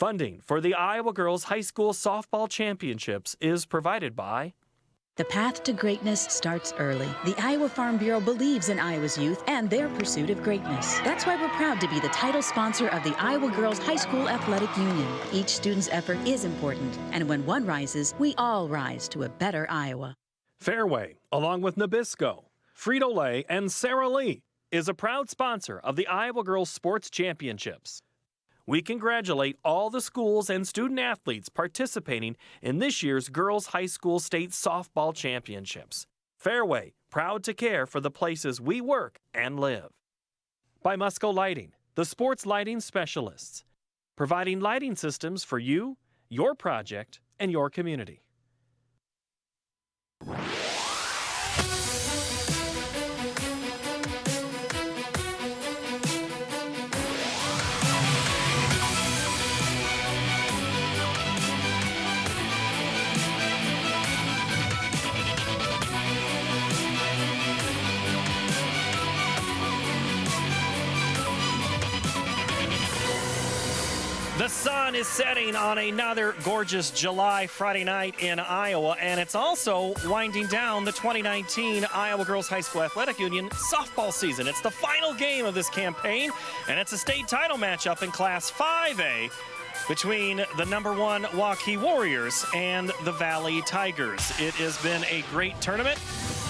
Funding for the Iowa Girls High School Softball Championships is provided by The path to greatness starts early. The Iowa Farm Bureau believes in Iowa's youth and their pursuit of greatness. That's why we're proud to be the title sponsor of the Iowa Girls High School Athletic Union. Each student's effort is important, and when one rises, we all rise to a better Iowa. Fairway, along with Nabisco, Frito-Lay, and Sara Lee, is a proud sponsor of the Iowa Girls Sports Championships. We congratulate all the schools and student athletes participating in this year's Girls High School State Softball Championships. Fairway, proud to care for the places we work and live. By Musco Lighting, the sports lighting specialists, providing lighting systems for you, your project, and your community. The sun is setting on another gorgeous July Friday night in Iowa, and it's also winding down the 2019 Iowa Girls High School Athletic Union softball season. It's the final game of this campaign, and it's a state title matchup in Class 5A between the #1 Waukee Warriors and the Valley Tigers. It has been a great tournament.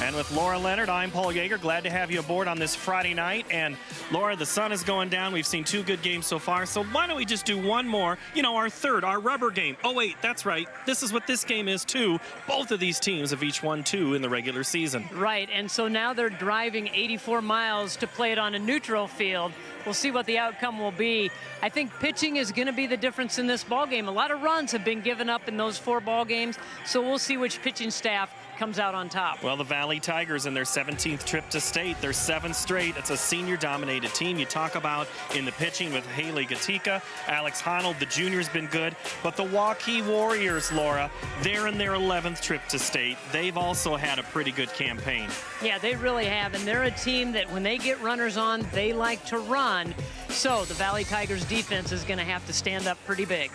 And with Laura Leonard, I'm Paul Yeager. Glad to have you aboard on this Friday night. And Laura, the sun is going down. We've seen 2 good games so far. So why don't we just do one more, our third, our rubber game. Oh, wait, that's right. This is what this game is, too. Both of these teams have each won 2 in the regular season. Right, and so now they're driving 84 miles to play it on a neutral field. We'll see what the outcome will be. I think pitching is going to be the difference in this ball game. A lot of runs have been given up in those 4 ball games, so we'll see which pitching staff comes out on top. Well, the Valley Tigers in their 17th trip to state, their 7th straight. It's a senior-dominated team. You talk about in the pitching with Haley Gatika, Alex Honnold, the junior's been good, but the Waukee Warriors, Laura, they're in their 11th trip to state. They've also had a pretty good campaign. Yeah, they really have, and they're a team that when they get runners on, they like to run. So the Valley Tigers defense is going to have to stand up pretty big.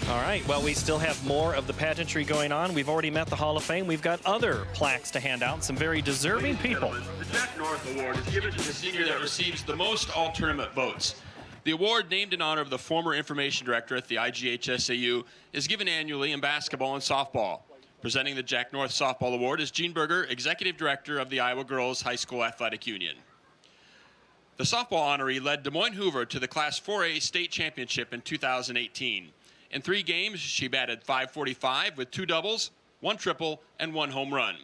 All right, well, we still have more of the pageantry going on. We've already met the Hall of Fame. We've got other plaques to hand out, some very deserving people. The Jack North Award is given to the senior that receives the most all-tournament votes. The award, named in honor of the former information director at the IGHSAU, is given annually in basketball and softball. Presenting the Jack North Softball Award is Gene Berger, Executive Director of the Iowa Girls High School Athletic Union. The softball honoree led Des Moines Hoover to the Class 4A state championship in 2018. In 3 games, she batted .545 with 2 doubles, 1 triple, and 1 home run.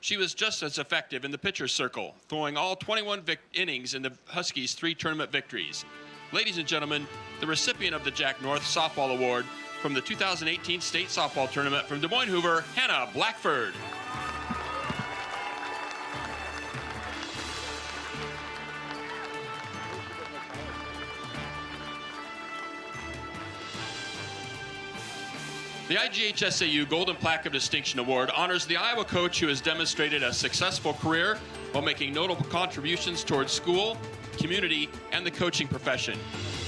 She was just as effective in the pitcher's circle, throwing all 21 innings in the Huskies' 3 tournament victories. Ladies and gentlemen, the recipient of the Jack North Softball Award from the 2018 state softball tournament from Des Moines Hoover, Hannah Blackford. The IGHSAU Golden Plaque of Distinction Award honors the Iowa coach who has demonstrated a successful career while making notable contributions towards school, community, and the coaching profession.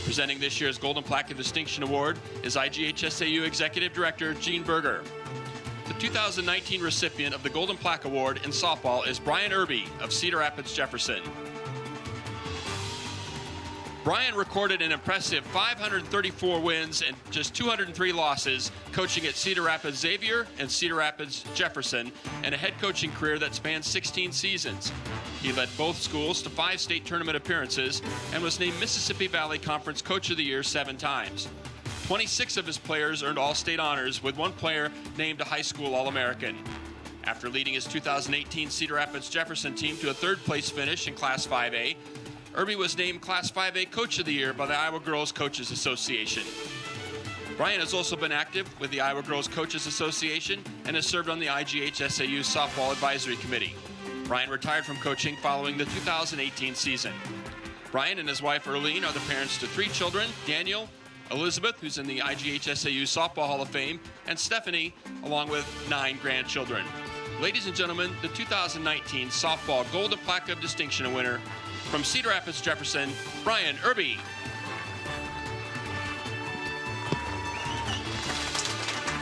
Presenting this year's Golden Plaque of Distinction Award is IGHSAU Executive Director Gene Berger. The 2019 recipient of the Golden Plaque Award in softball is Brian Irby of Cedar Rapids Jefferson. Brian recorded an impressive 534 wins and just 203 losses, coaching at Cedar Rapids Xavier and Cedar Rapids Jefferson, and a head coaching career that spans 16 seasons. He led both schools to 5 state tournament appearances and was named Mississippi Valley Conference Coach of the Year 7 times. 26 of his players earned all-state honors, with 1 player named a high school All-American. After leading his 2018 Cedar Rapids Jefferson team to a 3rd-place finish in Class 5A, Irby was named Class 5A Coach of the Year by the Iowa Girls Coaches Association. Brian has also been active with the Iowa Girls Coaches Association and has served on the IGHSAU Softball Advisory Committee. Brian retired from coaching following the 2018 season. Brian and his wife Erlene are the parents to 3 children, Daniel, Elizabeth, who's in the IGHSAU Softball Hall of Fame, and Stephanie, along with 9 grandchildren. Ladies and gentlemen, the 2019 Softball Golden Plaque of Distinction winner from Cedar Rapids, Jefferson, Brian Irby.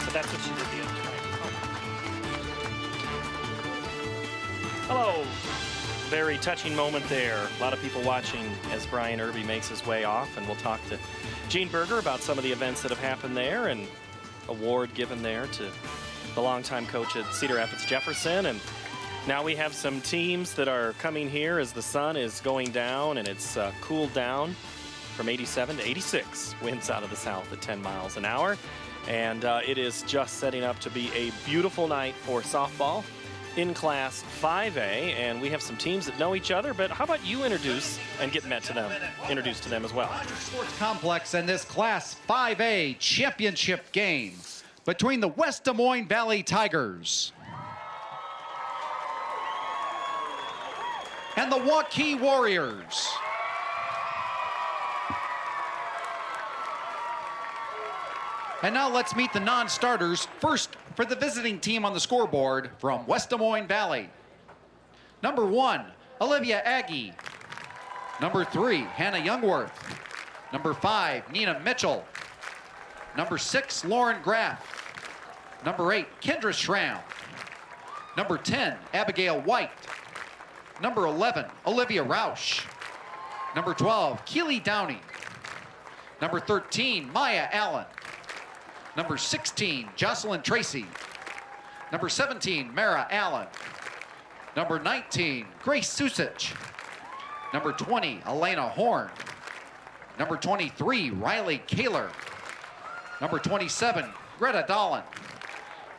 So that's what she did the other night. Hello. Very touching moment there. A lot of people watching as Brian Irby makes his way off, and we'll talk to Gene Berger about some of the events that have happened there, and award given there to the longtime coach at Cedar Rapids Jefferson. And now we have some teams that are coming here as the sun is going down, and it's cooled down from 87 to 86 winds out of the south at 10 miles an hour. And it is just setting up to be a beautiful night for softball in Class 5A, and we have some teams that know each other, but how about you introduce and get introduced to them as well? Rogers Sports Complex in this Class 5A championship game between the West Des Moines Valley Tigers and the Waukee Warriors. And now let's meet the non-starters. First, for the visiting team on the scoreboard from West Des Moines Valley. Number 1, Olivia Aggie. Number 3, Hannah Youngworth. Number 5, Nina Mitchell. Number 6, Lauren Graff. Number 8, Kendra Schramm. Number 10, Abigail White. Number 11, Olivia Roush. Number 12, Keely Downey. Number 13, Maya Allen. Number 16, Jocelyn Tracy. Number 17, Mara Allen. Number 19, Grace Susich. Number 20, Elena Horn. Number 23, Riley Kaler. Number 27, Greta Dolan.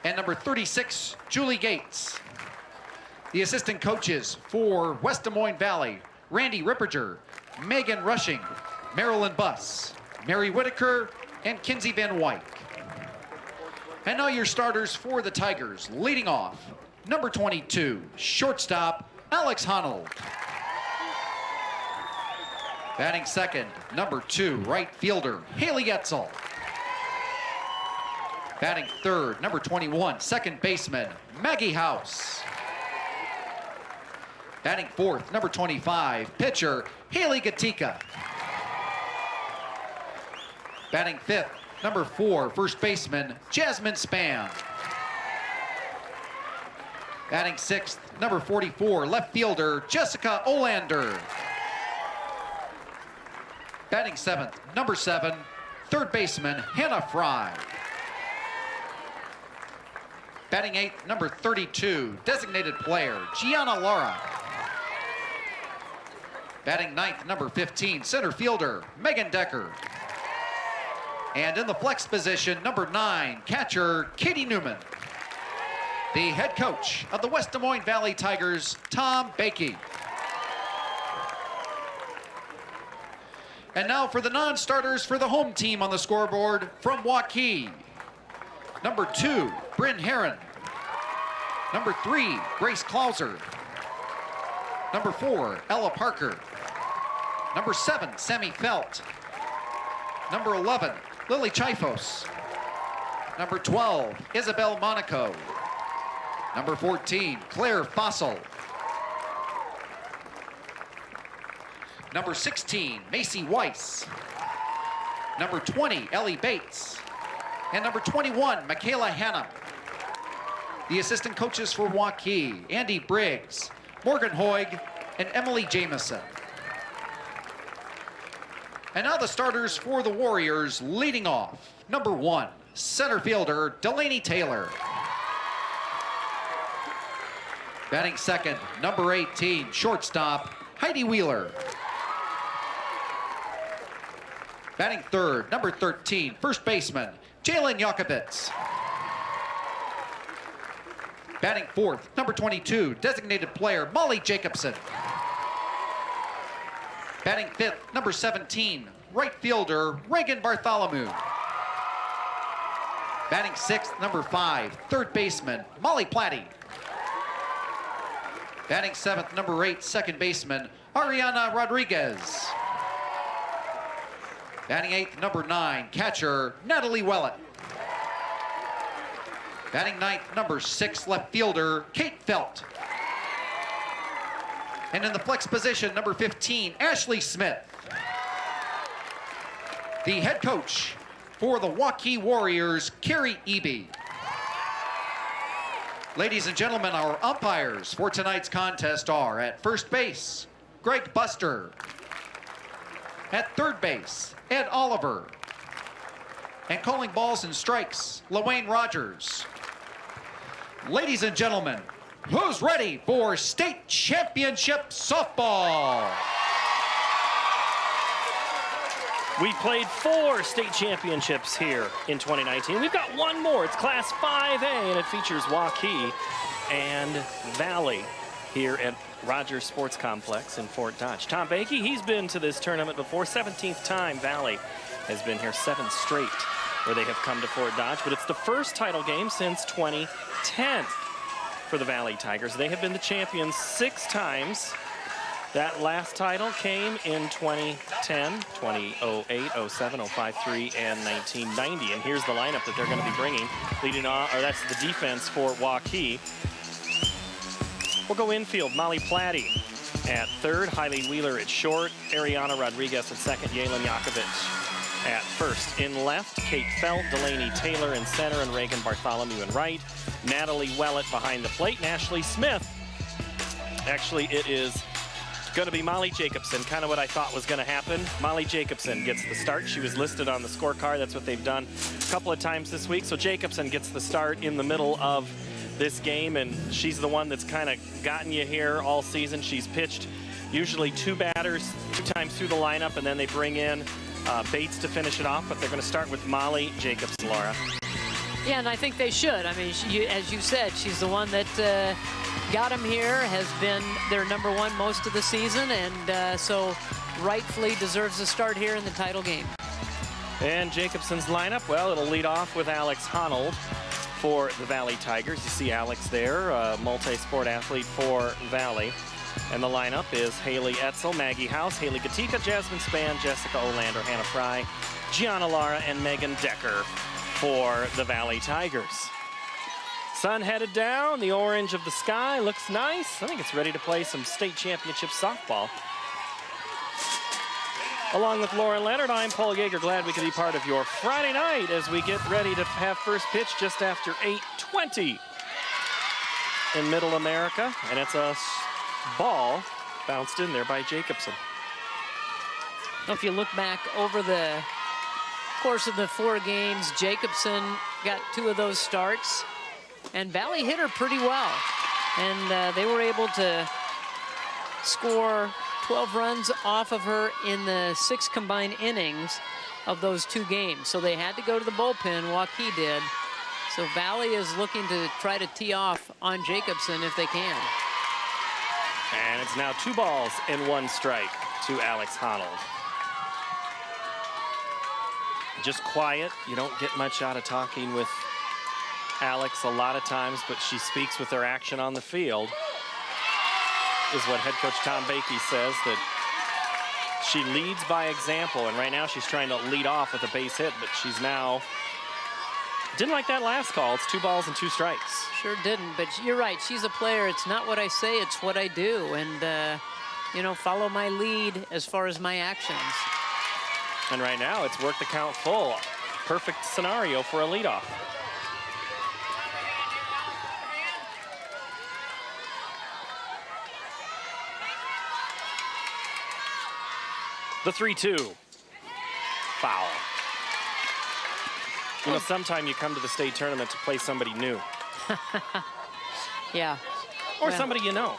And number 36, Julie Gates. The assistant coaches for West Des Moines Valley, Randy Ripperger, Megan Rushing, Marilyn Buss, Mary Whitaker, and Kinsey Van Wyk. And now your starters for the Tigers. Leading off, number 22, shortstop, Alex Honnold. Batting second, number 2, right fielder, Haley Etzel. Batting third, number 21, second baseman, Maggie House. Batting fourth, number 25, pitcher, Haley Gatika. Batting fifth, number 4, first baseman, Jasmine Spam. Batting sixth, number 44, left fielder, Jessica Olander. Batting seventh, number 7, third baseman, Hannah Fry. Batting eighth, number 32, designated player, Gianna Lara. Batting ninth, number 15, center fielder, Megan Decker. And in the flex position, number 9, catcher, Katie Newman. The head coach of the West Des Moines Valley Tigers, Tom Bakey. And now for the non-starters for the home team on the scoreboard from Waukee. Number 2, Bryn Herron. Number 3, Grace Clauser. Number 4, Ella Parker. Number 7, Sammy Felt. Number 11, Lily Chifos. Number 12, Isabel Monaco. Number 14, Claire Fossil. Number 16, Macy Weiss. Number 20, Ellie Bates. And number 21, Michaela Hannah. The assistant coaches for Waukee, Andy Briggs, Morgan Hoig, and Emily Jameson. And now the starters for the Warriors, leading off. Number 1, center fielder, Delaney Taylor. Batting second, number 18, shortstop, Heidi Wheeler. Batting third, number 13, first baseman, Jalen Jakobitz. Batting fourth, number 22, designated player, Molly Jacobson. Batting fifth, number 17, right fielder, Reagan Bartholomew. Batting sixth, number 5, third baseman, Molly Platty. Batting seventh, number 8, second baseman, Ariana Rodriguez. Batting eighth, number 9, catcher, Natalie Wellett. Batting ninth, number 6 left fielder, Kate Felt. And in the flex position, number 15, Ashley Smith. The head coach for the Waukee Warriors, Carrie Eby. Ladies and gentlemen, our umpires for tonight's contest are at first base, Greg Buster. At third base, Ed Oliver. And calling balls and strikes, Harlan Rogers. Ladies and gentlemen, who's ready for state championship softball? We played 4 state championships here in 2019. We've got one more. It's Class 5A, and it features Waukee and Valley here at Rogers Sports Complex in Fort Dodge. Tom Bakey, he's been to this tournament before. 17th time Valley has been here, 7 straight where they have come to Fort Dodge. But it's the first title game since 2010 for the Valley Tigers. They have been the champions 6 times. That last title came in 2010, 2008, 07, 05, 03, and 1990. And here's the lineup that they're going to be bringing. Leading off, or that's the defense for Waukee. We'll go infield. Molly Platty at third, Hailey Wheeler at short, Ariana Rodriguez at second, Yalen Yakovich at first. In left, Kate Felt, Delaney Taylor in center, and Reagan Bartholomew in right. Natalie Wellett behind the plate, and Ashley Smith. Actually, it is going to be Molly Jacobson, kind of what I thought was going to happen. Molly Jacobson gets the start. She was listed on the scorecard. That's what they've done a couple of times this week. So Jacobson gets the start in the middle of this game, and she's the one that's kind of gotten you here all season. She's pitched usually 2 batters 2 times through the lineup, and then they bring in Bates to finish it off. But they're going to start with Molly Jacobson, Laura. Yeah, and I think they should. I mean, as you said, she's the one that got him here, has been their #1 most of the season, and so rightfully deserves a start here in the title game. And Jacobson's lineup, well, it'll lead off with Alex Honnold for the Valley Tigers. You see Alex there, a multi-sport athlete for Valley. And the lineup is Haley Etzel, Maggie House, Haley Gatika, Jasmine Spann, Jessica Olander, Hannah Fry, Gianna Lara, and Megan Decker for the Valley Tigers. Sun headed down, the orange of the sky looks nice. I think it's ready to play some state championship softball. Along with Lauren Leonard, I'm Paul Yeager. Glad we could be part of your Friday night as we get ready to have first pitch just after 8:20 in Middle America. And it's a ball bounced in there by Jacobson. If you look back over the course of the 4 games, Jacobson got 2 of those starts, and Valley hit her pretty well. And they were able to score 12 runs off of her in the 6 combined innings of those 2 games. So they had to go to the bullpen, Waukee did. So Valley is looking to try to tee off on Jacobson if they can. And it's now 2 balls and 1 strike to Alex Honnold. Just quiet. You don't get much out of talking with Alex a lot of times, but she speaks with her action on the field, is what head coach Tom Bakey says, that she leads by example. And right now she's trying to lead off with a base hit, but she's now, didn't like that last call. It's 2 balls and 2 strikes. Sure didn't, but you're right. She's a player. It's not what I say, it's what I do. And, you know, follow my lead as far as my actions. And right now it's worked the count full. Perfect scenario for a leadoff. The 3-2. Foul. You know, sometime you come to the state tournament to play somebody new. Yeah. Or somebody you know.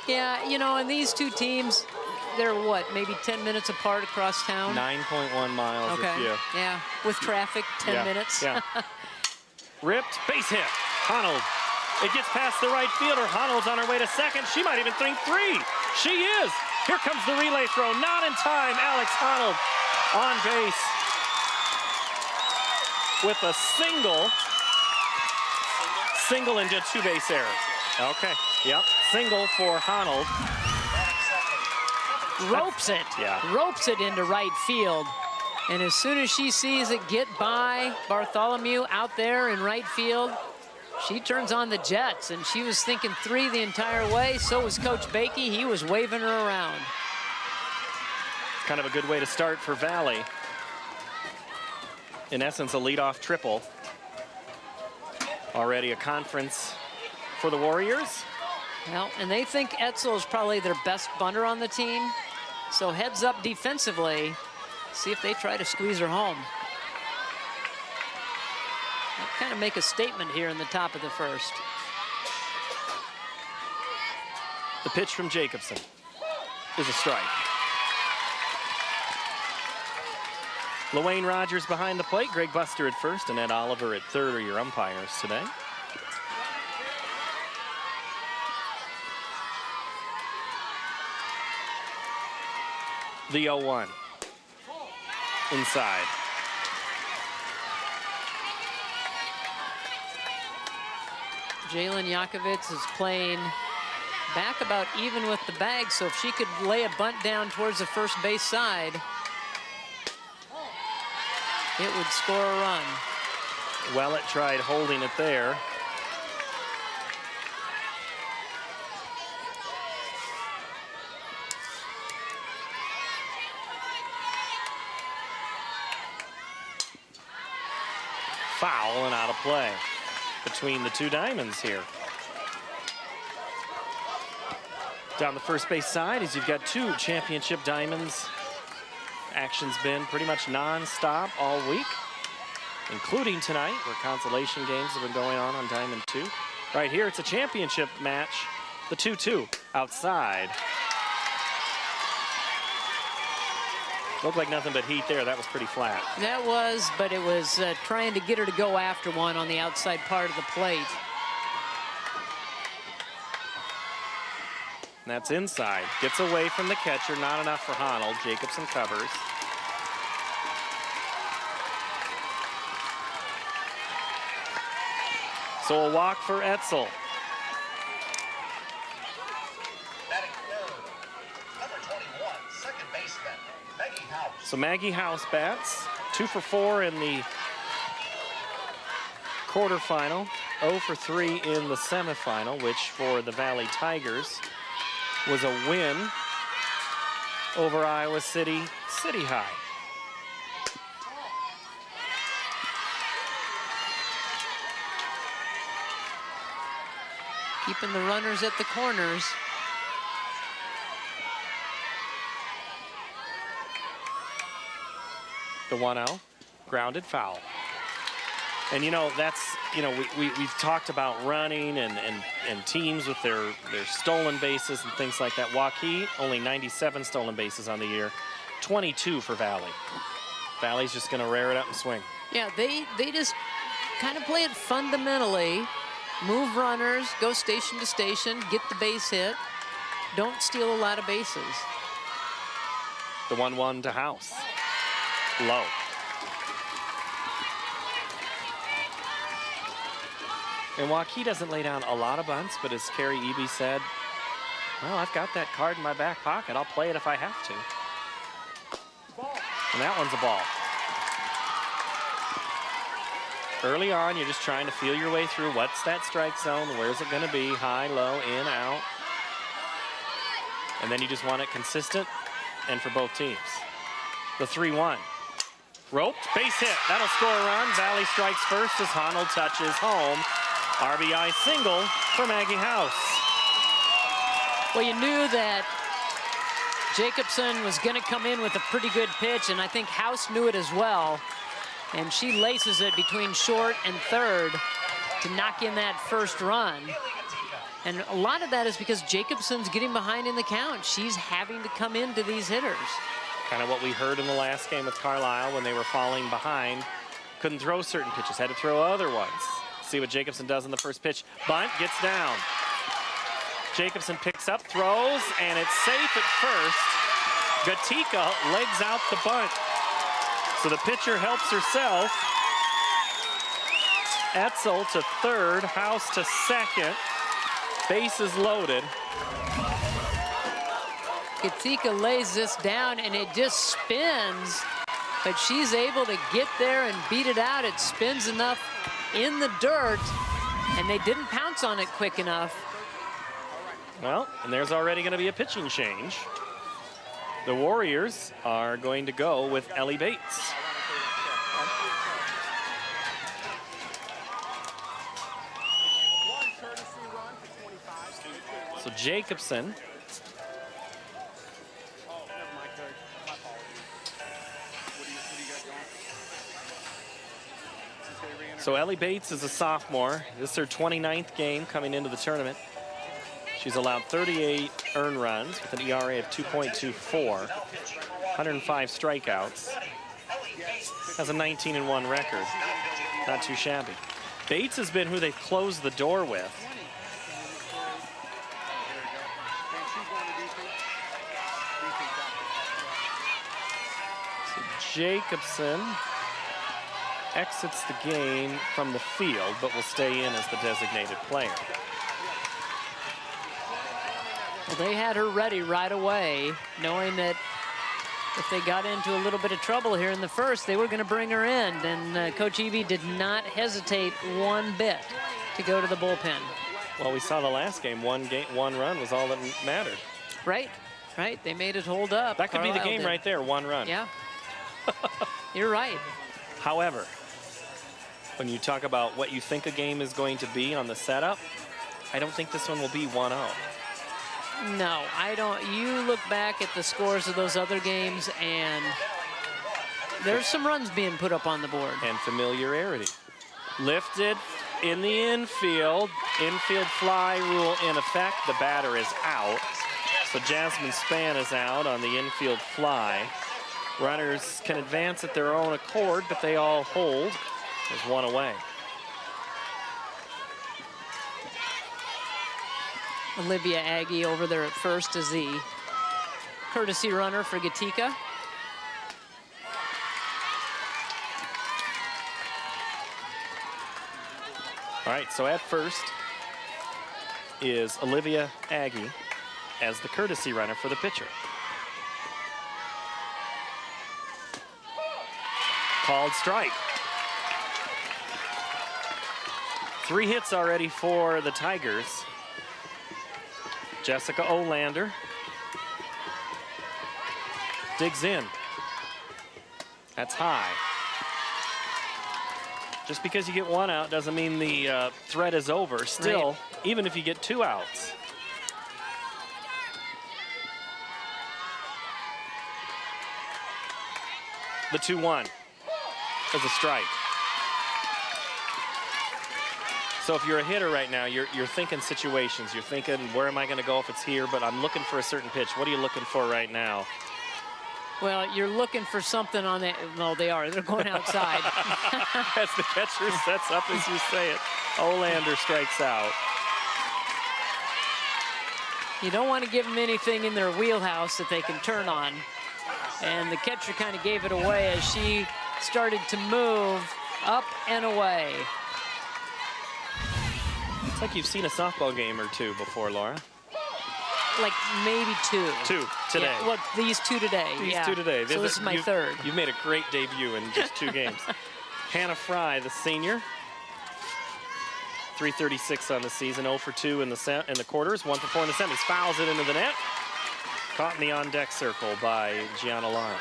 Yeah, you know, and these 2 teams, they're what, maybe 10 minutes apart across town? 9.1 miles. Okay. If you... Yeah, with traffic, 10 minutes. Yeah. Ripped, base hit. Honnold. It gets past the right fielder. Honnold's on her way to second. She might even think 3. She is. Here comes the relay throw. Not in time. Alex Honnold on base with a single and a 2-base error. Okay, yep, single for Honnold. Ropes it. Yeah. Ropes it into right field. And as soon as she sees it get by Bartholomew out there in right field, she turns on the jets, and she was thinking 3 the entire way. So was Coach Bakey. He was waving her around. Kind of a good way to start for Valley. In essence, a leadoff triple. Already a conference for the Warriors. Well, and they think Etzel is probably their best bunter on the team. So heads up defensively. See if they try to squeeze her home. They'll kind of make a statement here in the top of the first. The pitch from Jacobson is a strike. Harlan Rogers behind the plate, Greg Buster at first, and Ed Oliver at third are your umpires today. The 0-1. Inside. Jalen Yakovitz is playing back about even with the bag, so if she could lay a bunt down towards the first base side, it would score a run. Well, it tried holding it there. Foul and out of play between the two diamonds here. Down the first base side, as you've got 2 championship diamonds. Action's been pretty much non-stop all week, including tonight, where consolation games have been going on Diamond 2. Right here, it's a championship match, the 2-2 outside. Looked like nothing but heat there. That was pretty flat. That was, but it was trying to get her to go after one on the outside part of the plate. And that's inside. Gets away from the catcher. Not enough for Honnold. Jacobson covers. So a walk for Etzel. Batting third, number 21, second baseman, Maggie House. So Maggie House bats. 2 for 4 in the quarterfinal. 0 for 3 in the semifinal, which for the Valley Tigers was a win over Iowa City High. Keeping the runners at the corners. The 1-0, grounded foul. And, you know, that's, you know, we've talked about running and teams with their stolen bases and things like that. Waukee, only 97 stolen bases on the year, 22 for Valley. Valley's just going to rear it up and swing. Yeah, they just kind of play it fundamentally. Move runners, go station to station, get the base hit. Don't steal a lot of bases. The 1-1 to House. Low. And Waukee doesn't lay down a lot of bunts, but as Carrie Eby said, well, I've got that card in my back pocket. I'll play it if I have to. And that one's a ball. Early on, you're just trying to feel your way through what's that strike zone, where's it going to be, high, low, in, out. And then you just want it consistent and for both teams. The 3-1. Roped, base hit. That'll score a run. Valley strikes first as Honnold touches home. RBI single for Maggie House. Well, you knew that Jacobson was going to come in with a pretty good pitch, and I think House knew it as well. And she laces it between short and third to knock in that first run. And a lot of that is because Jacobson's getting behind in the count. She's having to come into these hitters. Kind of what we heard in the last game with Carlisle when they were falling behind. Couldn't throw certain pitches, had to throw other ones. See what Jacobson does in the first pitch. Bunt, gets down. Jacobson picks up, throws, and it's safe at first. Gatika legs out the bunt. So the pitcher helps herself. Etzel to third, House to second. Bases loaded. Gatika lays this down, and it just spins but she's able to get there and beat it out. It spins enough in the dirt, and they didn't pounce on it quick enough. Well, and there's already going to be a pitching change. The Warriors are going to go with Ellie Bates. So Jacobson. So Ellie Bates is a sophomore. This is her 29th game coming into the tournament. She's allowed 38 earned runs with an ERA of 2.24, 105 strikeouts. Has a 19-1 record. Not too shabby. Bates has been who they've closed the door with. So Jacobson exits the game from the field, but will stay in as the designated player. Well, they had her ready right away, knowing that if they got into a little bit of trouble here in the first, they were going to bring her in. And Coach Evie did not hesitate one bit to go to the bullpen. Well, we saw the last game, one run was all that mattered. Right, right. They made it hold up. That could be the Carlisle game did. right there, one run. Yeah. You're right. However, when you talk about what you think a game is going to be on the setup, I don't think this one will be 1-0. No, I don't. You look back at the scores of those other games, and there's some runs being put up on the board. And familiarity. Lifted in the infield. Infield fly rule in effect. The batter is out. So Jasmine Spann is out on the infield fly. Runners can advance at their own accord, but they all hold. There's one away. Olivia Aggie over there at first as the courtesy runner for Gatika. All right, so at first is Olivia Aggie as the courtesy runner for the pitcher. Called strike. 3 hits already for the Tigers. Jessica Olander digs in. That's high. Just because you get 1 out doesn't mean the threat is over. Still, right. Even if you get 2 outs. The 2-1 is a strike. So if you're a hitter right now, you're thinking situations. You're thinking, where am I going to go if it's here? But I'm looking for a certain pitch. What are you looking for right now? Well, you're looking for something on that. No, they are. They're going outside. As the catcher sets up as you say it. Olander strikes out. You don't want to give them anything in their wheelhouse that they can turn on. And the catcher kind of gave it away as she started to move up and away. It's like you've seen a softball game or 2 before, Laura. Like maybe 2. 2 today. Yeah, well, these 2 today. These yeah. 2 today. So this is my 3rd. You've made a great debut in just 2 games. Hannah Fry, the senior. 336 on the season, 0 for 2 in the quarters, 1 for 4 in the semis. Fouls it into the net. Caught in the on-deck circle by Gianna Lara.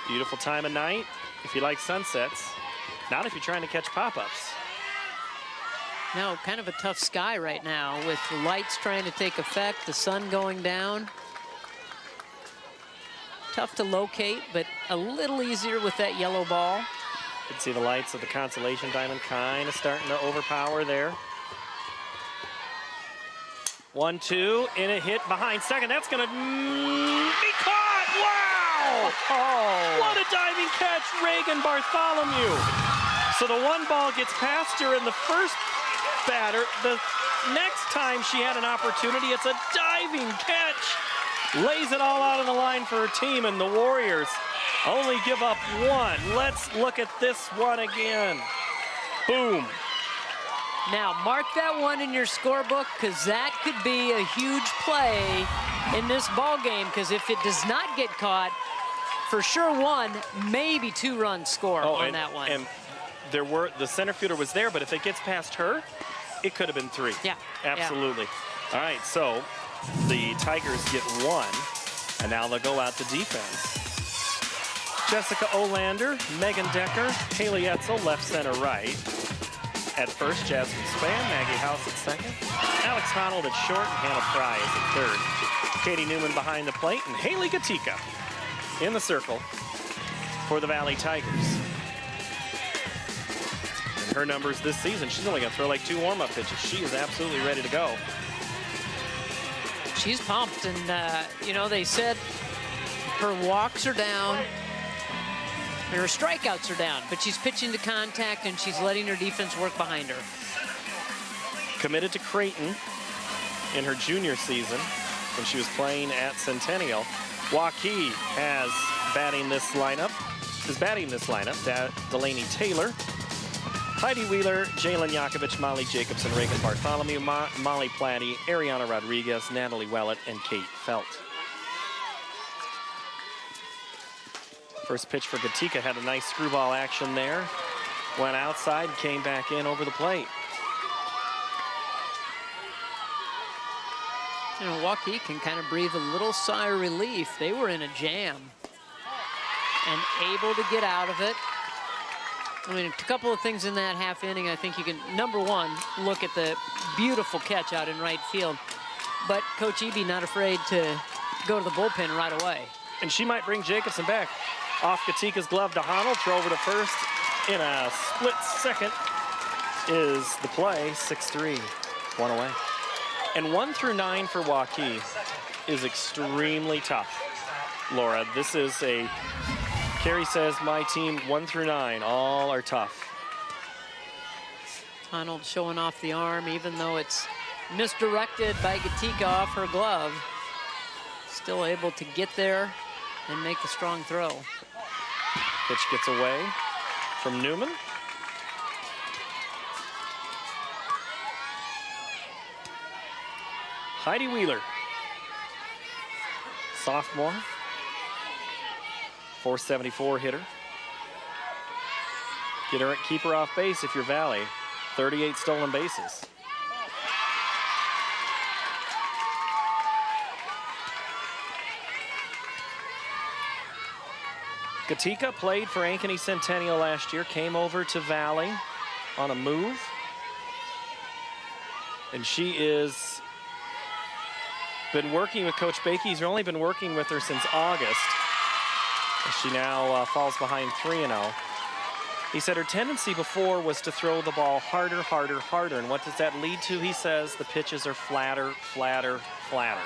Beautiful time of night if you like sunsets. Not if you're trying to catch pop-ups. No, kind of a tough sky right now with the lights trying to take effect, the sun going down. Tough to locate, but a little easier with that yellow ball. You can see the lights of the Consolation Diamond kind of starting to overpower there. 1-2, in a hit behind second. That's going to be caught. Wow! Oh. What a diving catch, Reagan Bartholomew. So the 1 ball gets past her in the first batter. The next time she had an opportunity, it's a diving catch. Lays it all out on the line for her team, and the Warriors only give up 1. Let's look at this one again. Boom. Now, mark that one in your scorebook, because that could be a huge play in this ball game, because if it does not get caught, for sure 1, maybe 2 runs score on that one. And the center fielder was there, but if it gets past her, it could have been 3. Yeah. Absolutely. Yeah. All right, so the Tigers get 1, and now they'll go out to defense. Jessica Olander, Megan Decker, Haley Etzel, left, center, right. At first, Jasmine Spann, Maggie House at second, Alex Honnold at short, and Hannah Fry is at third. Katie Newman behind the plate, and Haley Gatika in the circle for the Valley Tigers. And her numbers this season, she's only going to throw like 2 warm-up pitches. She is absolutely ready to go. She's pumped, and you know, they said her walks are down, and her strikeouts are down, but she's pitching to contact, and she's letting her defense work behind her. Committed to Creighton in her junior season when she was playing at Centennial. Waukee is batting this lineup. Delaney Taylor, Heidi Wheeler, Jalen Yakovich, Molly Jacobson, Reagan Bartholomew, Molly Platty, Ariana Rodriguez, Natalie Wellett, and Kate Felt. First pitch for Gatika had a nice screwball action there. Went outside, came back in over the plate. You know, Waukee can kind of breathe a little sigh of relief. They were in a jam and able to get out of it. I mean, a couple of things in that half inning. I think you can, number one, look at the beautiful catch out in right field. But Coach Eby not afraid to go to the bullpen right away. And she might bring Jacobson back. Off Gatika's glove to Honnold, throw over to first. In a split second is the play, 6-3, 1 away. And 1 through 9 for Waukee is extremely tough. Laura, this is a, Carrie says my team 1 through 9, all are tough. Honnold showing off the arm, even though it's misdirected by Gatika off her glove. Still able to get there and make the strong throw. Pitch gets away from Newman. Heidi Wheeler, sophomore, 474 hitter. Keep her off base if you're Valley. 38 stolen bases. Gatika played for Ankeny Centennial last year, came over to Valley on a move. And she is been working with Coach Bakey. He's only been working with her since August. She now falls behind 3-0. He said her tendency before was to throw the ball harder, harder, harder. And what does that lead to? He says the pitches are flatter, flatter, flatter.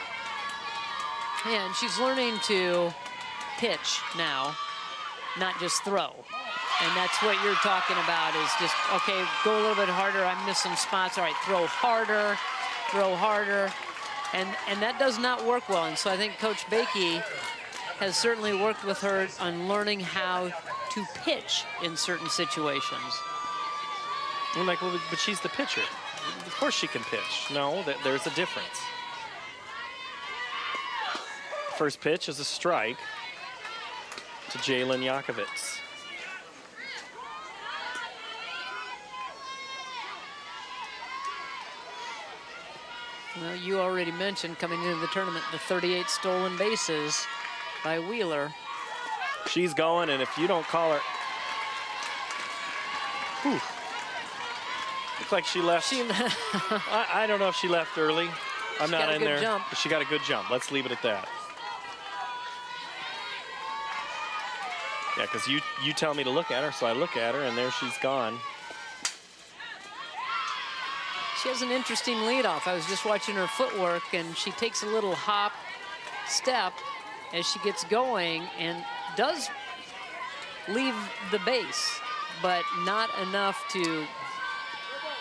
Yeah, and she's learning to pitch now, not just throw. And that's what you're talking about, is just, okay, go a little bit harder. I'm missing spots. All right, throw harder, throw harder. And that does not work well. And so I think Coach Bakey has certainly worked with her on learning how to pitch in certain situations. I'm like, well, but she's the pitcher. Of course she can pitch. No, there's a difference. First pitch is a strike to Jalen Yakovitz. Well, you already mentioned coming into the tournament the 38 stolen bases by Wheeler. She's going, and if you don't call her... Whew. Looked like she left. I don't know if she left early. I'm not in there. Jump. But she got a good jump. Let's leave it at that. Yeah, because you tell me to look at her, so I look at her, and there she's gone. She has an interesting leadoff. I was just watching her footwork, and she takes a little hop step as she gets going and does leave the base, but not enough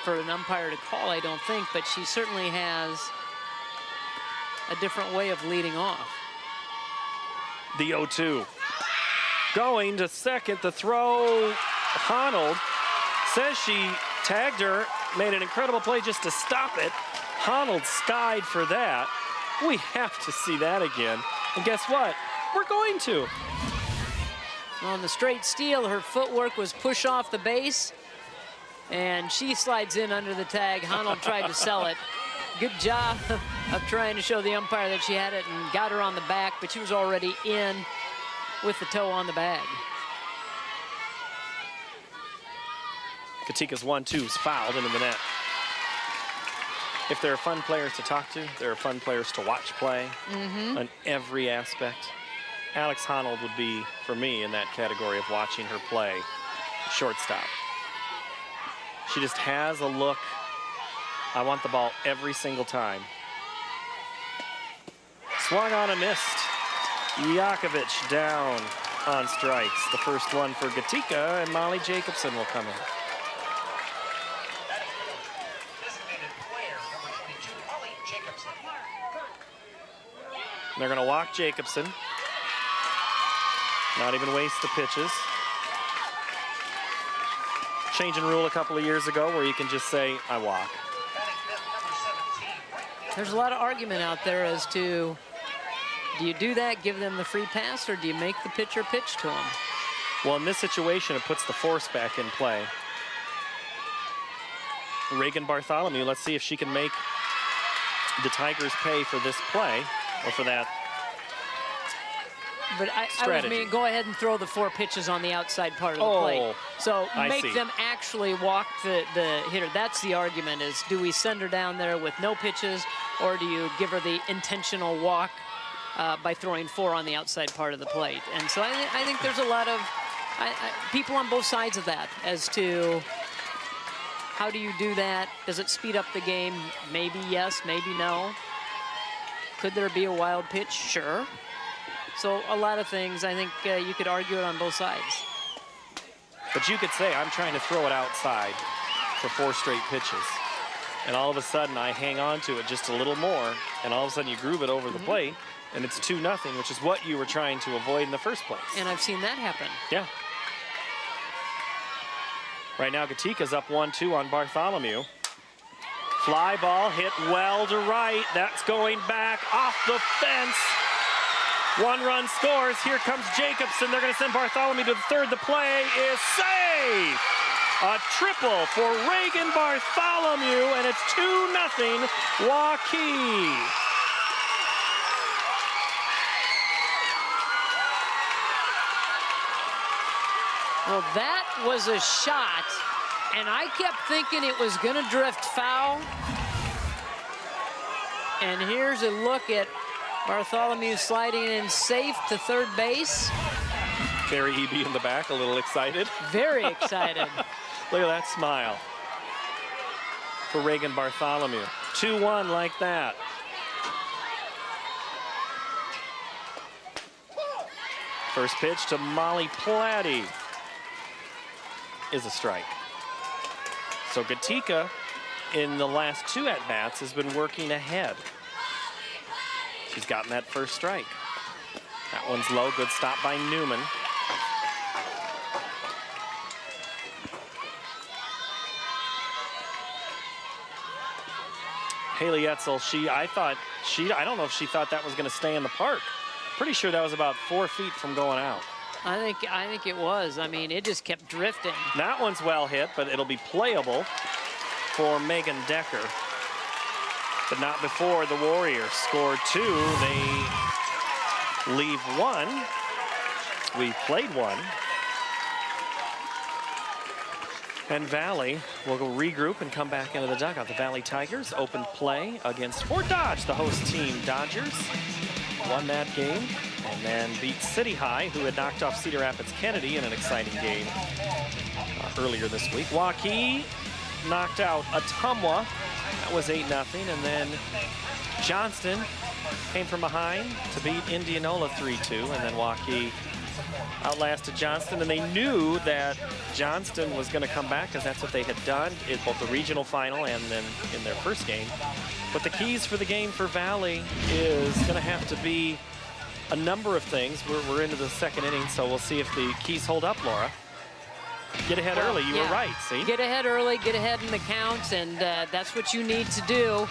for an umpire to call, I don't think, but she certainly has a different way of leading off. The 0-2. Going to second, the throw. Honnold says she tagged her, made an incredible play just to stop it. Honnold skied for that. We have to see that again. And guess what? We're going to. On the straight steal, her footwork was push off the base, and she slides in under the tag. Honnold tried to sell it. Good job of trying to show the umpire that she had it and got her on the back, but she was already in with the toe on the bag. Katika's 1-2 is fouled into the net. If there are fun players to talk to, there are fun players to watch play on every aspect. Alex Honnold would be, for me, in that category of watching her play, shortstop. She just has a look. I want the ball every single time. Swung on and missed. Yakovich down on strikes. The first one for Gatika, and Molly Jacobson will come in. Designated player number 22, Molly Jacobson. They're going to walk Jacobson. Not even waste the pitches. Changing rule a couple of years ago where you can just say, I walk. Batting fifth, number 17, right There's a lot of argument out there as to, do you do that, give them the free pass, or do you make the pitcher pitch to them? Well, in this situation, it puts the force back in play. Reagan Bartholomew, let's see if she can make the Tigers pay for this play, or for that. But I strategy. mean, go ahead and throw the 4 pitches on the outside part of the plate. So I make see. them actually walk the hitter. That's the argument, is do we send her down there with no pitches, or do you give her the intentional walk by throwing 4 on the outside part of the plate? And so I think there's a lot of people on both sides of that as to how do you do that? Does it speed up the game? Maybe yes, maybe no. Could there be a wild pitch? Sure. So a lot of things, I think you could argue it on both sides. But you could say, I'm trying to throw it outside for 4 straight pitches. And all of a sudden, I hang on to it just a little more, and all of a sudden you groove it over the plate, and it's 2-0, which is what you were trying to avoid in the first place. And I've seen that happen. Yeah. Right now, Gatika's up 1-2 on Bartholomew. Fly ball hit well to right. That's going back off the fence. 1 run scores. Here comes Jacobson. They're going to send Bartholomew to the third. The play is safe. A triple for Reagan Bartholomew, and it's 2-0 Waukee. Well, that was a shot, and I kept thinking it was going to drift foul. And here's a look at Bartholomew sliding in safe to third base. Barry Eby in the back, a little excited. Very excited. Look at that smile for Reagan Bartholomew. 2-1 like that. First pitch to Molly Platty is a strike. So Gatika, in the last 2 at-bats, has been working ahead. She's gotten that first strike. That one's low, good stop by Newman. Haley Etzel, I don't know if she thought that was going to stay in the park. Pretty sure that was about 4 feet from going out. I think it was. I mean, it just kept drifting. That one's well hit, but it'll be playable for Megan Decker. But not before the Warriors score 2. They leave 1. We played 1. And Valley will go regroup and come back into the dugout. The Valley Tigers opened play against Fort Dodge, the host team. Dodgers won that game and then beat City High, who had knocked off Cedar Rapids Kennedy in an exciting game earlier this week. Waukee knocked out Ottumwa. That was 8-0. And then Johnston came from behind to beat Indianola 3-2. And then Waukee outlasted Johnston, and they knew that Johnston was going to come back because that's what they had done in both the regional final and then in their first game. But the keys for the game for Valley is going to have to be a number of things. We're into the second inning, so we'll see if the keys hold up, Laura. Get ahead early. You were right, see? Get ahead early, get ahead in the counts, and that's what you need to do.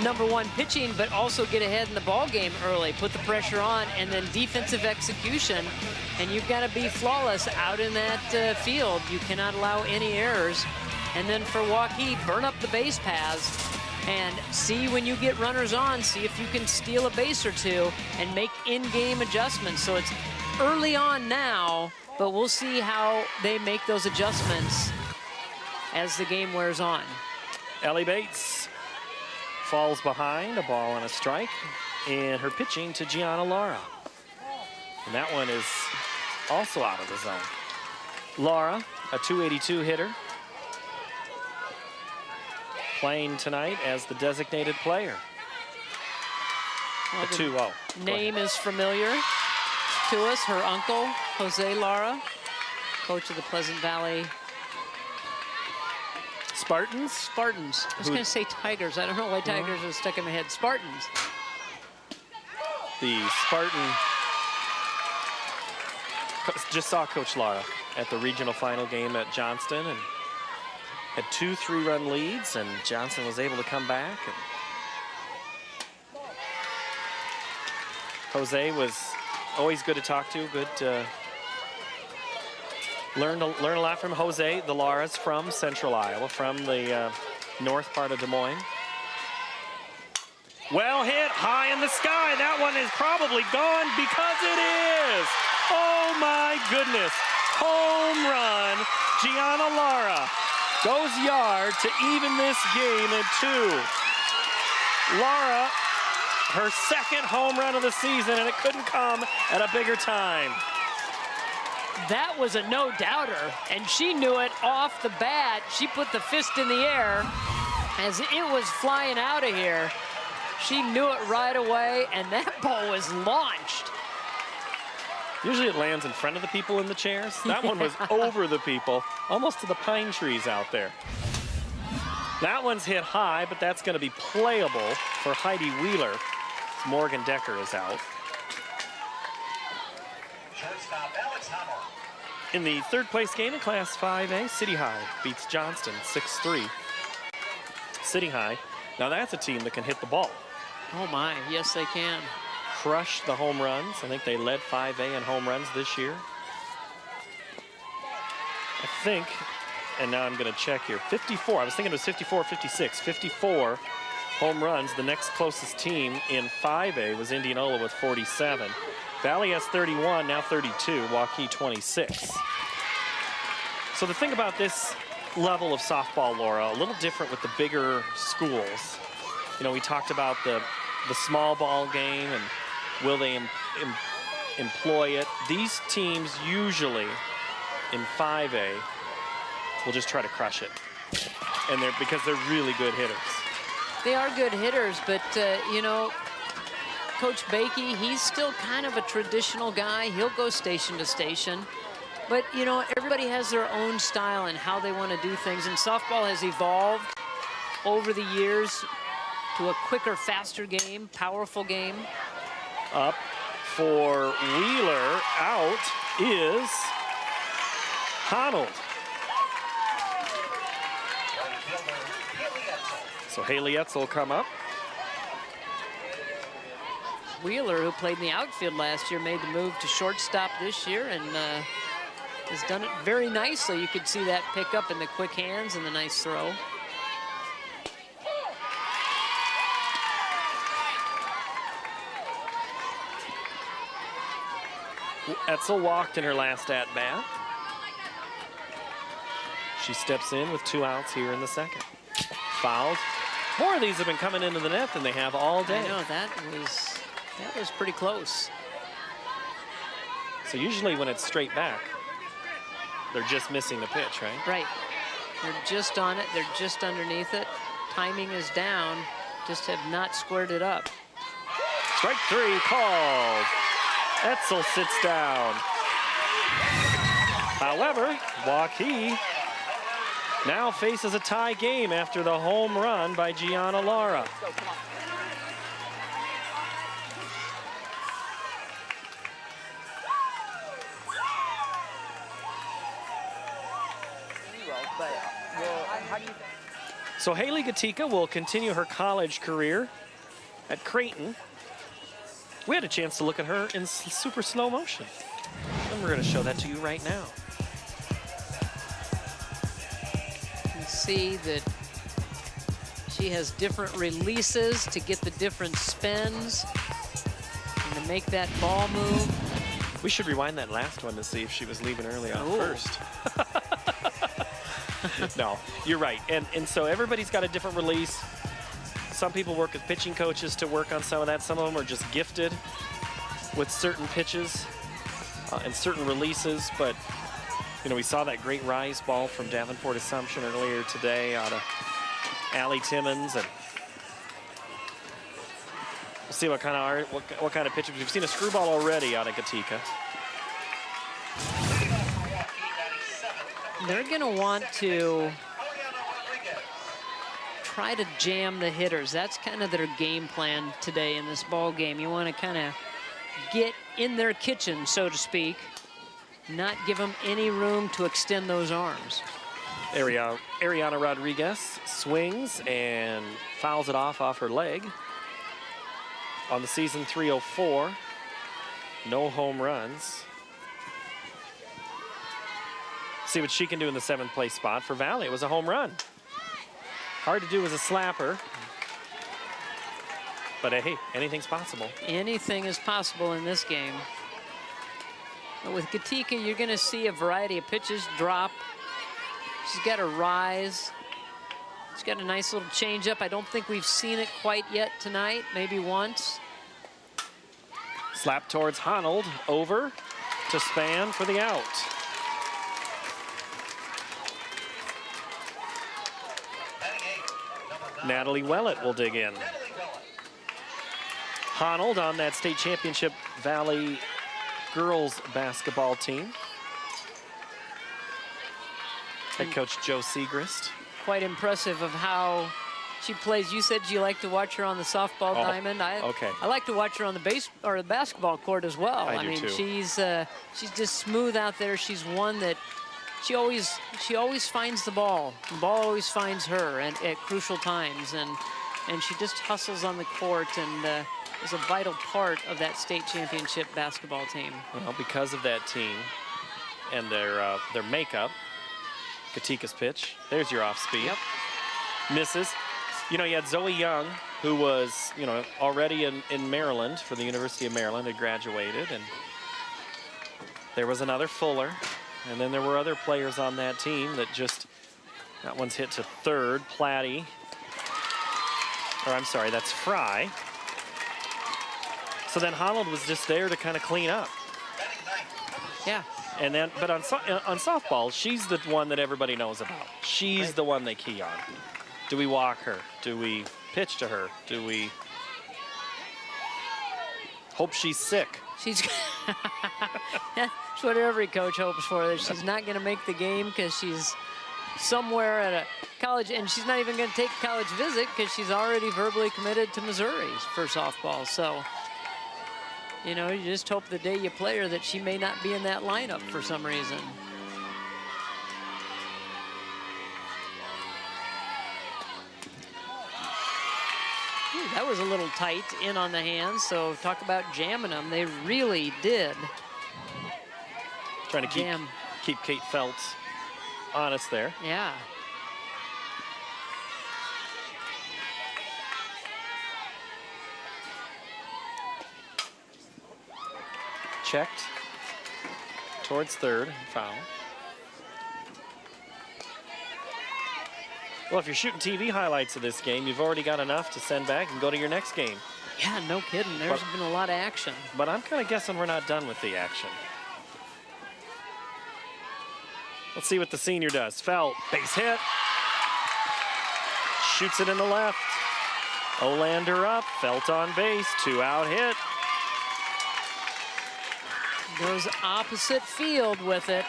Number one, pitching, but also get ahead in the ball game early. Put the pressure on, and then defensive execution. And you've got to be flawless out in that field. You cannot allow any errors. And then for Waukee, burn up the base paths and see when you get runners on, see if you can steal a base or two and make in-game adjustments. So it's early on now, but we'll see how they make those adjustments as the game wears on. Ellie Bates falls behind, a ball and a strike, and her pitching to Gianna Lara. And that one is also out of the zone. Lara, a .282 hitter, playing tonight as the designated player. Well, the 2-0. Name is familiar to us. Her uncle, Jose Lara, coach of the Pleasant Valley Spartans. Spartans. I was going to say Tigers. I don't know why Tigers was stuck in my head. Spartans. The Spartan just saw Coach Lara at the regional final game at Johnston and had 2 3-run leads, and Johnson was able to come back. And Jose was always good to talk to. Good. Learn a lot from Jose. The Lara's from Central Iowa, from the north part of Des Moines. Well hit, high in the sky. That one is probably gone because it is. Oh my goodness. Home run. Gianna Lara goes yard to even this game at 2. Lara, her second home run of the season, and it couldn't come at a bigger time. That was a no-doubter, and she knew it off the bat. She put the fist in the air as it was flying out of here. She knew it right away, and that ball was launched. Usually it lands in front of the people in the chairs. That one was over the people, almost to the pine trees out there. That one's hit high, but that's going to be playable for Heidi Wheeler. Morgan Decker is out. Shortstop Alex Hammer. In the third place game in Class 5A, City High beats Johnston 6-3. City High, now that's a team that can hit the ball. Oh my, yes they can. Crush the home runs. I think they led 5A in home runs this year. I think, and now I'm going to check here, 54. I was thinking it was 54, 56. 54 home runs. The next closest team in 5A was Indianola with 47. Valley has 31, now 32, Waukee 26. So the thing about this level of softball, Laura, a little different with the bigger schools. You know, we talked about the small ball game and will they employ it. These teams usually in 5A will just try to crush it. And because they're really good hitters. They are good hitters, but you know, Coach Bakey, he's still kind of a traditional guy. He'll go station to station. But, you know, everybody has their own style and how they want to do things. And softball has evolved over the years to a quicker, faster game, powerful game. Up for Wheeler, out is Honnold. So Haley Etzel will come up. Wheeler, who played in the outfield last year, made the move to shortstop this year and has done it very nicely. You could see that pick up in the quick hands and the nice throw. Etzel walked in her last at-bat. She steps in with 2 outs here in the second. Fouled. More of these have been coming into the net than they have all day. I know, that was pretty close. So usually when it's straight back, they're just missing the pitch, right? Right. They're just on it. They're just underneath it. Timing is down. Just have not squared it up. Strike 3 called. Etzel sits down. However, Waukee now faces a tie game after the home run by Gianna Lara. So Haley Gatika will continue her college career at Creighton. We had a chance to look at her in super slow motion. And we're going to show that to you right now. You can see that she has different releases to get the different spins and to make that ball move. We should rewind that last one to see if she was leaving early on Ooh. first. No, you're right. And so everybody's got a different release. Some people work with pitching coaches to work on some of that. Some of them are just gifted with certain pitches and certain releases. But, you know, we saw that great rise ball from Davenport Assumption earlier today out of Allie Timmons. And we'll see what kind of pitches. We've seen a screwball already out of Gatika. They're going to want to try to jam the hitters. That's kind of their game plan today in this ball game. You want to kind of get in their kitchen, so to speak, not give them any room to extend those arms. Ariana Rodriguez swings and fouls it off her leg. On the season, 304, no home runs. See what she can do in the 7th place spot. For Valley, it was a home run. Hard to do as a slapper. But hey, anything's possible. Anything is possible in this game. But with Gatika, you're going to see a variety of pitches drop. She's got a rise. She's got a nice little changeup. I don't think we've seen it quite yet tonight, maybe once. Slap towards Honnold, over to Span for the out. Natalie Wellett will dig in. Honnold on that state championship Valley girls basketball team. Head coach Joe Segrist. Quite impressive of how she plays. You said you like to watch her on the softball diamond. Okay. I like to watch her on the basketball court as well. I do mean, too. she's just smooth out there. She's one that she always finds the ball. The ball always finds her at crucial times, and she just hustles on the court and is a vital part of that state championship basketball team. Well, because of that team and their makeup, Gatika's pitch. There's your off speed. Yep. Misses. You know, you had Zoe Young, who was, you know, already in Maryland for the University of Maryland, had graduated, and there was another Fuller. And then there were other players on that team that that one's hit to third, Platty. Or I'm sorry, that's Fry. So then Holland was just there to kind of clean up. Yeah. And then, but on softball, she's the one that everybody knows about. She's Right. the one they key on. Do we walk her? Do we pitch to her? Do we hope she's sick? She's that's what every coach hopes for, that she's not going to make the game because she's somewhere at a college, and she's not even going to take a college visit because she's already verbally committed to Missouri for softball. So, you know, you just hope the day you play her that she may not be in that lineup for some reason. Ooh, that was a little tight in on the hands, so talk about jamming them. They really did. Trying to Jam. keep Kate Feltz honest there. Yeah. Checked towards third, foul. Well, if you're shooting TV highlights of this game, you've already got enough to send back and go to your next game. Yeah, no kidding. There's been a lot of action. But I'm kind of guessing we're not done with the action. Let's see what the senior does. Felt, base hit. Shoots it in the left. Olander up, Felt on base, 2-out hit. Goes opposite field with it.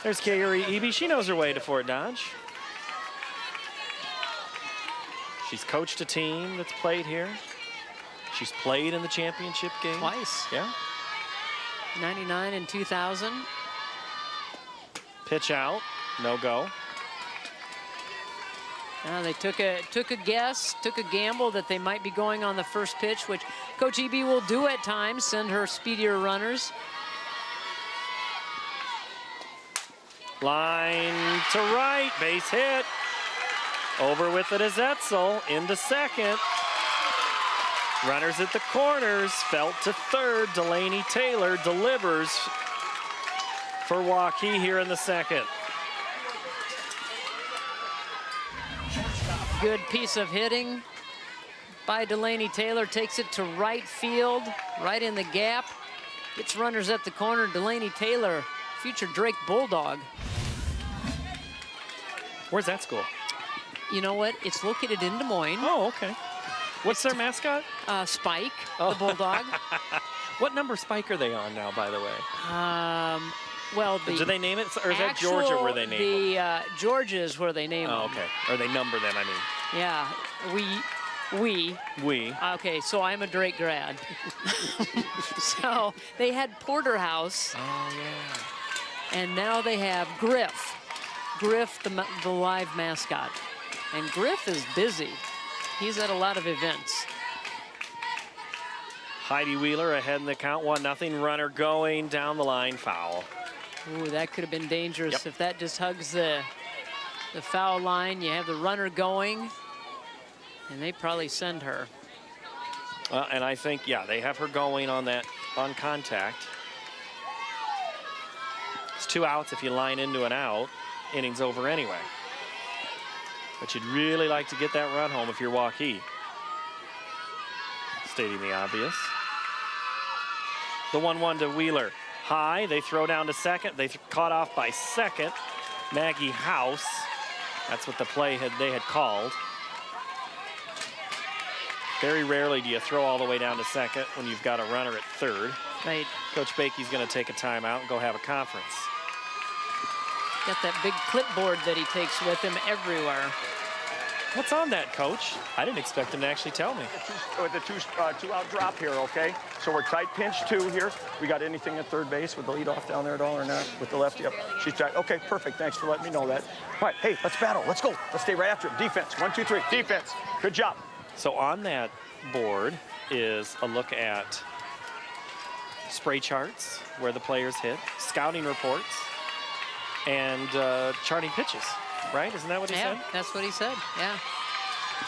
There's Kayuri Eby. She knows her way to Fort Dodge. She's coached a team that's played here. She's played in the championship game. Twice. Yeah. 99 and 2000. Pitch out, no go. They took a guess, took a gamble that they might be going on the first pitch, which Coach EB will do at times, send her speedier runners. Line to right, base hit. Over with it is Etzel, into second. Runners at the corners, Felt to third. Delaney Taylor delivers for Waukee here in the second. Good piece of hitting by Delaney Taylor, takes it to right field, right in the gap. Gets runners at the corner. Delaney Taylor, future Drake Bulldog. Where's that school? You know what? It's located in Des Moines. Oh, okay. What's their mascot? Spike, Oh. the Bulldog. What number Spike are they on now, by the way? Well, Did they name it, or is that Georgia where they name them? Georgia is where they name them. Oh, okay. Or they number them, I mean. Yeah, we. Okay, so I'm a Drake grad. So they had Porterhouse. Oh, yeah. And now they have Griff. Griff, the live mascot. And Griff is busy. He's at a lot of events. Heidi Wheeler ahead in the count, 1-0. Runner going down the line, foul. Ooh, that could have been dangerous. Yep. If that just hugs the foul line. You have the runner going, and they probably send her. And I think, yeah, they have her going on contact. It's 2 outs if you line into an out. Inning's over anyway. But you'd really like to get that run home if you're Waukee. Stating the obvious. The 1-1 to Wheeler. High, they throw down to second. They caught off by second. Maggie House. That's what the play they had called. Very rarely do you throw all the way down to second when you've got a runner at third. Right. Coach Bakey's going to take a timeout and go have a conference. Got that big clipboard that he takes with him everywhere. What's on that, Coach? I didn't expect him to actually tell me. With the two-out drop here, okay? So we're tight pinch 2 here. We got anything at third base with the leadoff down there at all or not? With the lefty up? She's tight. Okay, perfect. Thanks for letting me know that. All right, hey, let's battle. Let's go. Let's stay right after him. Defense. 1, 2, 3. Defense. Good job. So on that board is a look at spray charts, where the players hit, scouting reports, and charting pitches, right? Isn't that what he said? Yeah, that's what he said, yeah.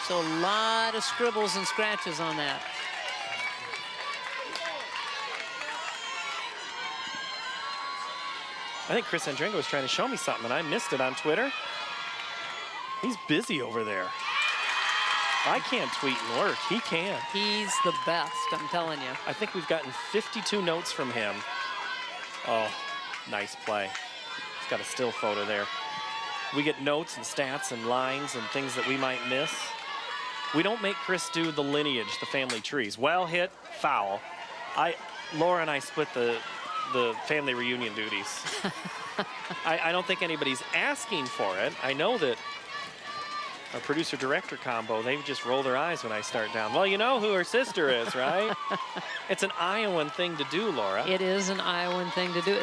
So a lot of scribbles and scratches on that. I think Chris Andrengo was trying to show me something, and I missed it on Twitter. He's busy over there. I can't tweet and work. He can. He's the best, I'm telling you. I think we've gotten 52 notes from him. Oh, nice play. He's got a still photo there. We get notes and stats and lines and things that we might miss. We don't make Chris do the lineage, the family trees. Well hit, foul. Laura and I split the family reunion duties. I don't think anybody's asking for it. I know that our producer-director combo, they just roll their eyes when I start down. Well, you know who her sister is, right? It's an Iowan thing to do, Laura. It is an Iowan thing to do.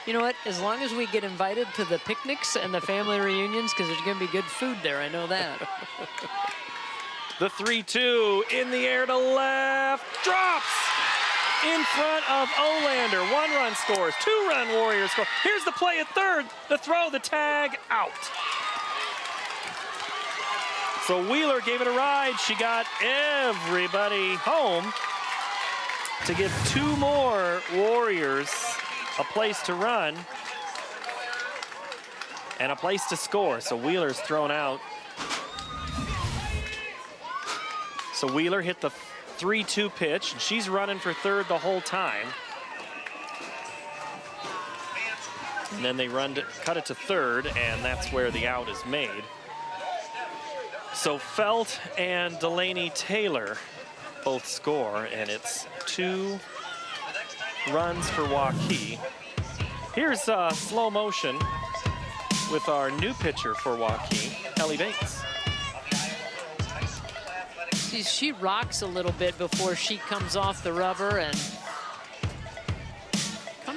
You know what? As long as we get invited to the picnics and the family reunions, because there's going to be good food there. I know that. The 3-2 in the air to left. Drops in front of Olander. 1-run scores. 2-run Warriors score. Here's the play at third. The throw, the tag, out. So Wheeler gave it a ride. She got everybody home to give 2 more Warriors a place to run and a place to score. So Wheeler's thrown out. So Wheeler hit the 3-2 pitch, and she's running for third the whole time. And then they cut it to third, and that's where the out is made. So Felt and Delaney Taylor both score, and it's 2 runs for Waukee. Here's slow motion with our new pitcher for Waukee, Ellie Bates. She rocks a little bit before she comes off the rubber and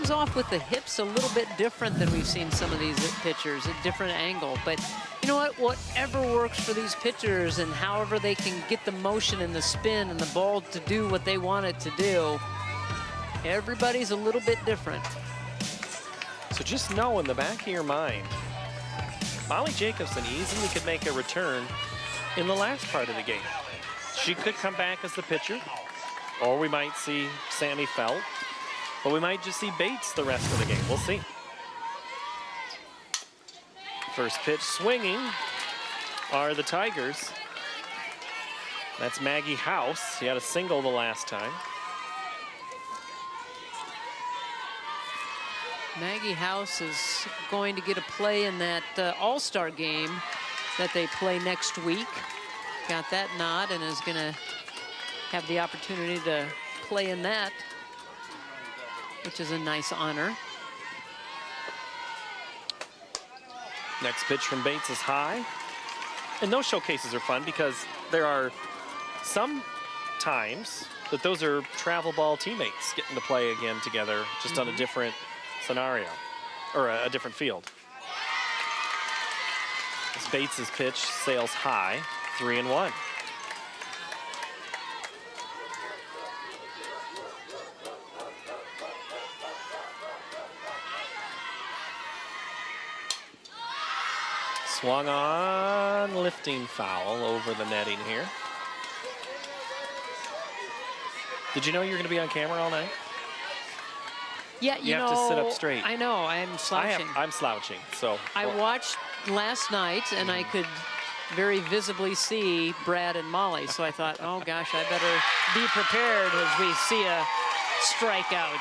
comes off with the hips a little bit different than we've seen some of these pitchers, a different angle. But you know what? Whatever works for these pitchers and however they can get the motion and the spin and the ball to do what they want it to do, everybody's a little bit different. So just know in the back of your mind, Molly Jacobson easily could make a return in the last part of the game. She could come back as the pitcher, or we might see Sammy Felt, but we might just see Bates the rest of the game. We'll see. First pitch swinging are the Tigers. That's Maggie House. He had a single the last time. Maggie House is going to get a play in that All-Star game that they play next week. Got that nod and is going to have the opportunity to play in that, which is a nice honor. Next pitch from Bates is high. And those showcases are fun because there are some times that those are travel ball teammates getting to play again together, just on a different scenario, or a different field. As Bates's pitch sails high, 3-1. Swung on, lifting foul over the netting here. Did you know you were going to be on camera all night? Yeah, you have to sit up straight. I know, I'm slouching. I'm slouching, so. I watched last night and I could very visibly see Brad and Molly, so I thought, oh gosh, I better be prepared as we see a strikeout.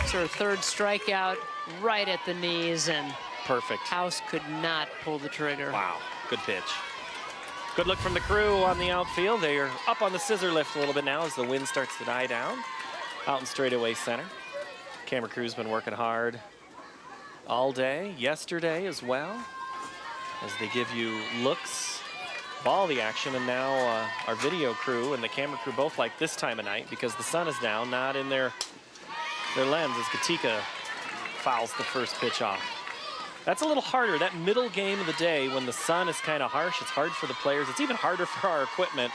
It's her third strikeout right at the knees, and perfect. House could not pull the trigger. Wow, good pitch. Good look from the crew on the outfield. They are up on the scissor lift a little bit now as the wind starts to die down. Out in straightaway center. Camera crew's been working hard all day, yesterday as well, as they give you looks of all the action. And now our video crew and the camera crew both like this time of night because the sun is down, not in their lens, as Gatika fouls the first pitch off. That's a little harder. That middle game of the day when the sun is kind of harsh, it's hard for the players. It's even harder for our equipment.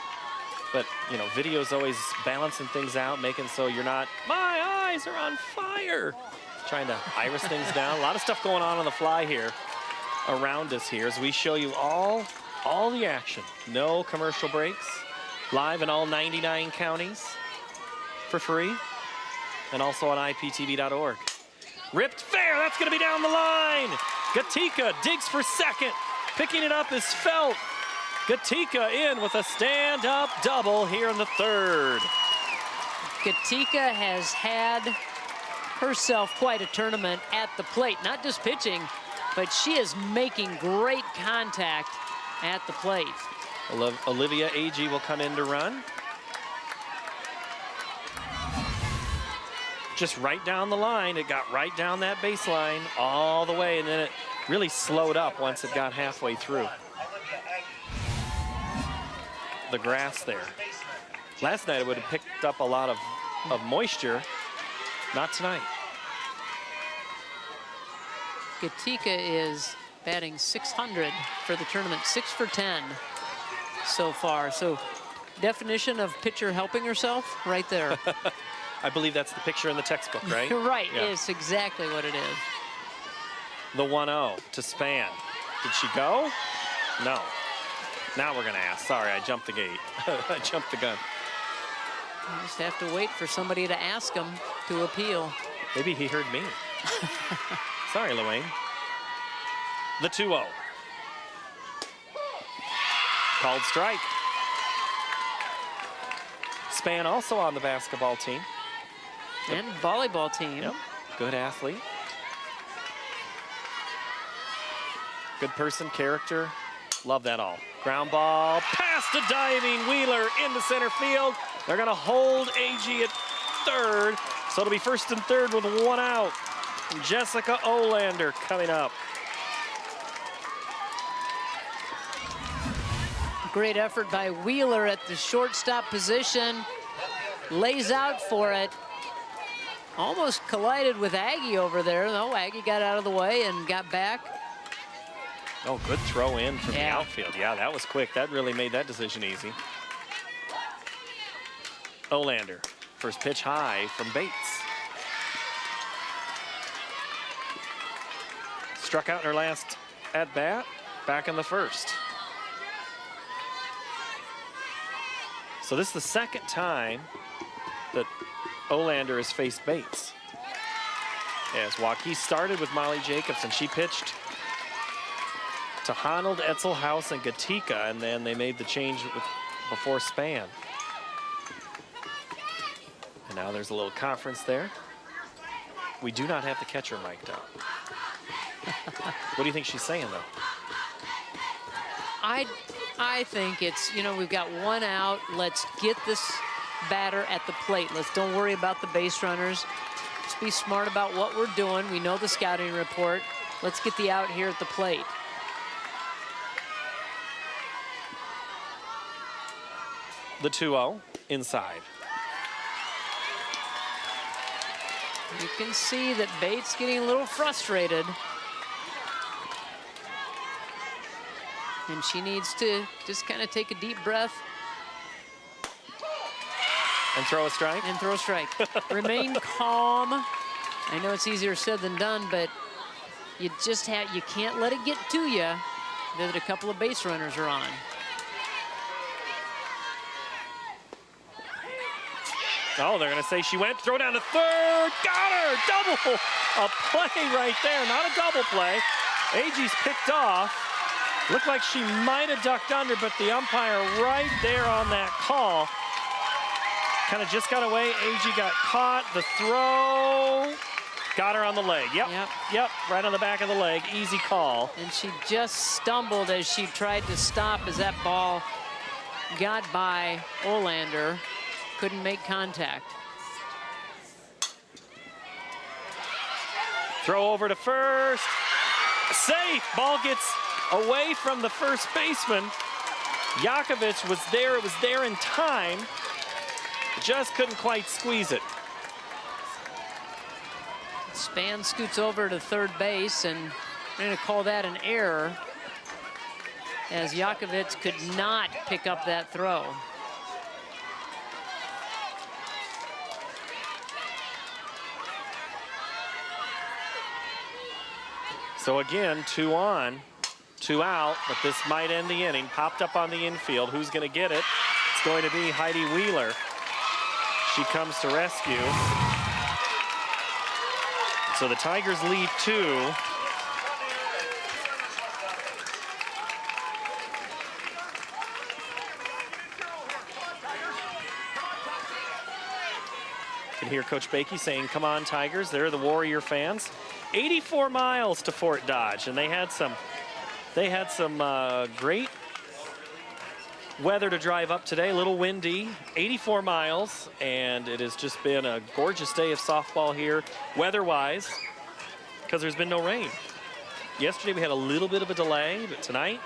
But, you know, video's always balancing things out, making so you're not, my eyes are on fire. Trying to iris things down. A lot of stuff going on the fly here around us here as we show you all the action. No commercial breaks. Live in all 99 counties for free. And also on IPTV.org. Ripped fair, that's gonna be down the line. Gatika digs for second. Picking it up is Felt. Gatika in with a stand-up double here in the third. Gatika has had herself quite a tournament at the plate, not just pitching, but she is making great contact at the plate. Olivia Agee will come in to run. Just right down the line. It got right down that baseline all the way, and then it really slowed up once it got halfway through. The grass there. Last night it would have picked up a lot of moisture. Not tonight. Gatika is batting .600 for the tournament, 6 for 10 so far. So definition of pitcher helping herself right there. I believe that's the picture in the textbook, right? Right, yeah. It's exactly what it is. The 1-0 to Span. Did she go? No. Now we're gonna ask. Sorry, I jumped the gate. I jumped the gun. You just have to wait for somebody to ask him to appeal. Maybe he heard me. Sorry, Luane. The 2-0. Called strike. Span also on the basketball team. And volleyball team. Yep. Good athlete. Good person, character. Love that all. Ground ball, past a diving Wheeler into center field. They're gonna hold Agee at third. So it'll be first and third with 1 out. Jessica Olander coming up. Great effort by Wheeler at the shortstop position. Lays out for it. Almost collided with Aggie over there, though. Aggie got out of the way and got back. Oh, good throw in from the outfield. Yeah, that was quick. That really made that decision easy. Olander, first pitch high from Bates. Struck out in her last at-bat, back in the first. So this is the second time that Olander has faced Bates. As Waukee started with Molly Jacobs, and she pitched to Honnold, Etzelhaus, and Gatika, and then they made the change before Span. And now there's a little conference there. We do not have the catcher mic'd up. What do you think she's saying, though? I think it's, you know, we've got one out. Let's get this batter at the plate. Don't worry about the base runners. Let's be smart about what we're doing. We know the scouting report. Let's get the out here at the plate. The 2-0 inside. You can see that Bates getting a little frustrated. And she needs to just kind of take a deep breath. And throw a strike? And throw a strike. Remain calm. I know it's easier said than done, but you can't let it get to you that a couple of base runners are on. Oh, they're going to say she went. Throw down to third. Got her. Double. A play right there. Not a double play. Agie's picked off. Looked like she might have ducked under, but the umpire right there on that call kind of just got away. Agie got caught. The throw got her on the leg. Yep, right on the back of the leg. Easy call. And she just stumbled as she tried to stop as that ball got by Olander. Couldn't make contact. Throw over to first. Safe. Ball gets away from the first baseman. Jakovic was there. It was there in time. Just couldn't quite squeeze it. Span scoots over to third base, and we're going to call that an error, as Jakovic could not pick up that throw. So again, 2 on, 2 out, but this might end the inning. Popped up on the infield. Who's going to get it? It's going to be Heidi Wheeler. She comes to rescue. So the Tigers lead 2. You can hear Coach Bakey saying, "Come on, Tigers." They're the Warrior fans. 84 miles to Fort Dodge, and they had some great weather to drive up today. A little windy, 84 miles, and it has just been a gorgeous day of softball here, weather-wise, because there's been no rain. Yesterday we had a little bit of a delay, but tonight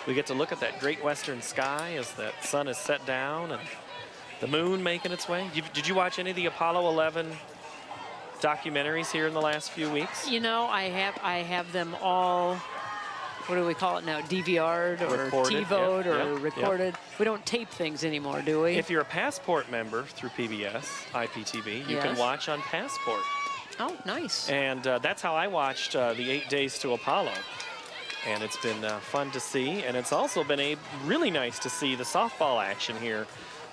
we get to look at that great western sky as that sun is set down and the moon making its way. Did you watch any of the Apollo 11 documentaries here in the last few weeks? You know, I have them all, what do we call it now, DVR'd or Recorded, TiVo'd yeah, or yeah, recorded. yeah. We don't tape things anymore, do we? If you're a Passport member through PBS, IPTV, you can watch on Passport. Oh, nice. And that's how I watched the 8 Days to Apollo. And it's been fun to see. And it's also been really nice to see the softball action here.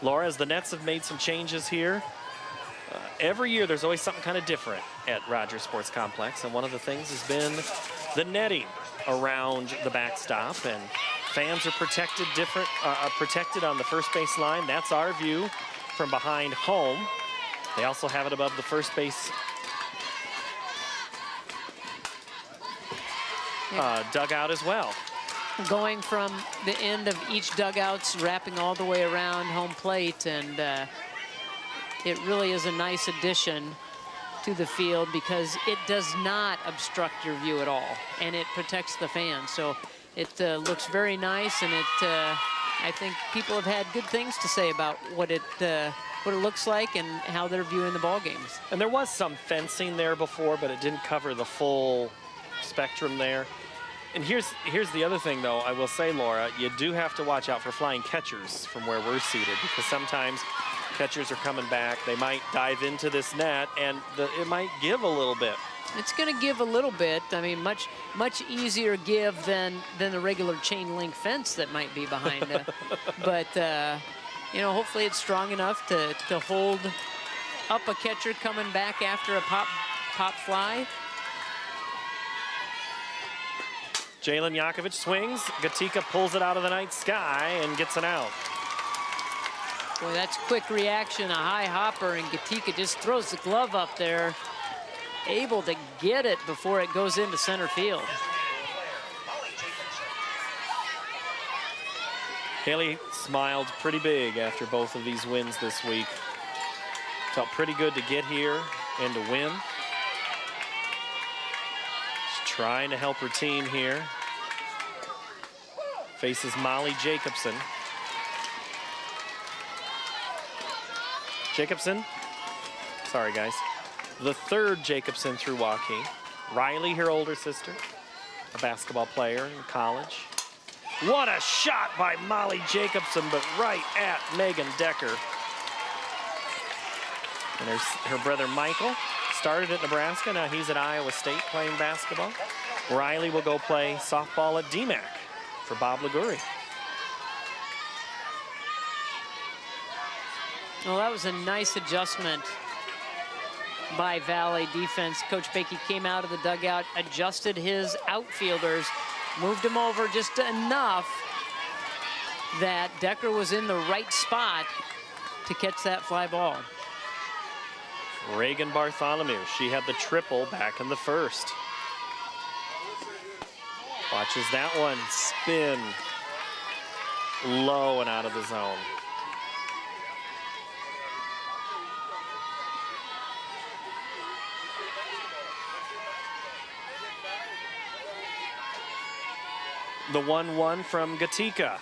Laura, as the Nets have made some changes here, every year there's always something kind of different at Rogers Sports Complex. And one of the things has been the netting around the backstop. And fans are protected protected on the first base line. That's our view from behind home. They also have it above the first base dugout as well. Going from the end of each dugout's wrapping all the way around home plate, and it really is a nice addition to the field because it does not obstruct your view at all, and it protects the fans. So it looks very nice, and it I think people have had good things to say about what it looks like and how they're viewing the ball games. And there was some fencing there before, but it didn't cover the full spectrum there. And here's the other thing, though. I will say, Laura, you do have to watch out for flying catchers from where we're seated, because sometimes catchers are coming back. They might dive into this net, and it might give a little bit. It's going to give a little bit. I mean, much easier give than the regular chain link fence that might be behind. But you know, hopefully it's strong enough to hold up a catcher coming back after a pop fly. Jalen Yakovich swings. Gatika pulls it out of the night sky and gets an out. Boy, that's quick reaction, a high hopper, and Gatika just throws the glove up there, able to get it before it goes into center field. Haley smiled pretty big after both of these wins this week. Felt pretty good to get here and to win. She's trying to help her team here. Faces Molly Jacobson. Sorry guys. The third Jacobson through Waukee. Riley, her older sister, a basketball player in college. What a shot by Molly Jacobson, but right at Megan Decker. And her brother Michael started at Nebraska. Now he's at Iowa State playing basketball. Riley will go play softball at DMAC for Bob Liguri. Well, that was a nice adjustment by Valley defense. Coach Bakey came out of the dugout, adjusted his outfielders, moved them over just enough that Decker was in the right spot to catch that fly ball. Reagan Bartholomew, she had the triple back in the first. Watches that one spin low and out of the zone. The 1-1 from Gatika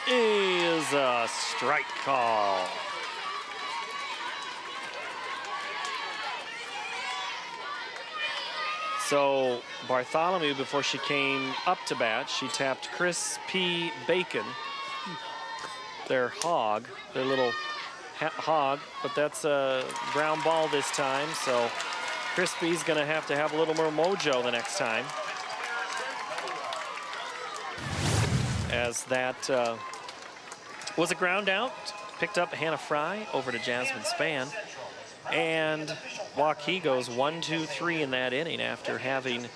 is a strike call. So Bartholomew, before she came up to bat, she tapped Chris P. Bacon, their hog, their little hog, but that's a ground ball this time, so Crispy's gonna have to have a little more mojo the next time. As that was a ground out, picked up Hannah Fry over to Jasmine Spann. And Waukee goes 1-2-3 in that inning after having a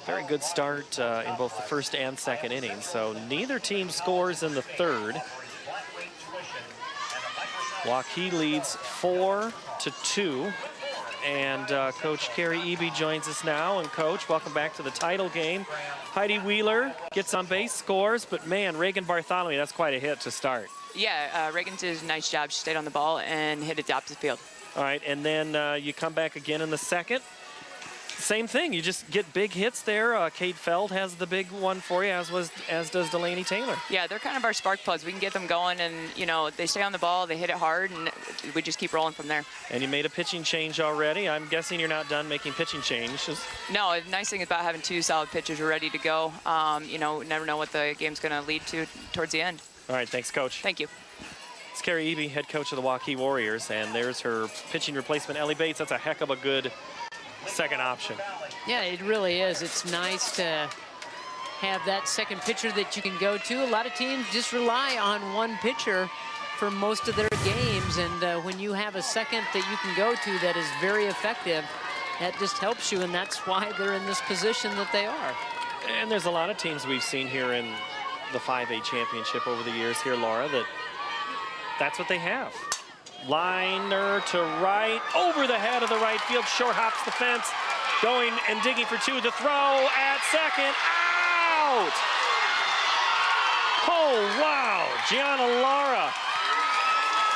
very good start in both the first and second innings. So neither team scores in the third. Waukee leads 4-2. And Coach Carrie Eby joins us now. And Coach, welcome back to the title game. Heidi Wheeler gets on base, scores, but man, Reagan Bartholomew, that's quite a hit to start. Yeah, Reagan did a nice job. She stayed on the ball and hit it opposite field. All right, and then you come back again in the second. Same thing, you just get big hits there. Kate Feld has the big one for you, as does Delaney Taylor. Yeah, they're kind of our spark plugs. We can get them going, and you know, they stay on the ball, they hit it hard, and we just keep rolling from there. And you made a pitching change already. I'm guessing you're not done making pitching changes. No, the nice thing about having two solid pitchers are ready to go. You know, never know what the game's going to lead to towards the end. All right, thanks, Coach. Thank you. It's Carrie Eby, head coach of the Waukee Warriors, and there's her pitching replacement, Ellie Bates. That's a heck of a good second option. Yeah, it really is. It's nice to have that second pitcher that you can go to. A lot of teams just rely on one pitcher for most of their games, and when you have a second that you can go to that is very effective, that just helps you, and that's why they're in this position that they are. And there's a lot of teams we've seen here in the 5A championship over the years here, Laura, that's what they have. Liner to right, over the head of the right field, short hops the fence, going and digging for two, the throw at second, out! Oh, wow, Gianna Lara.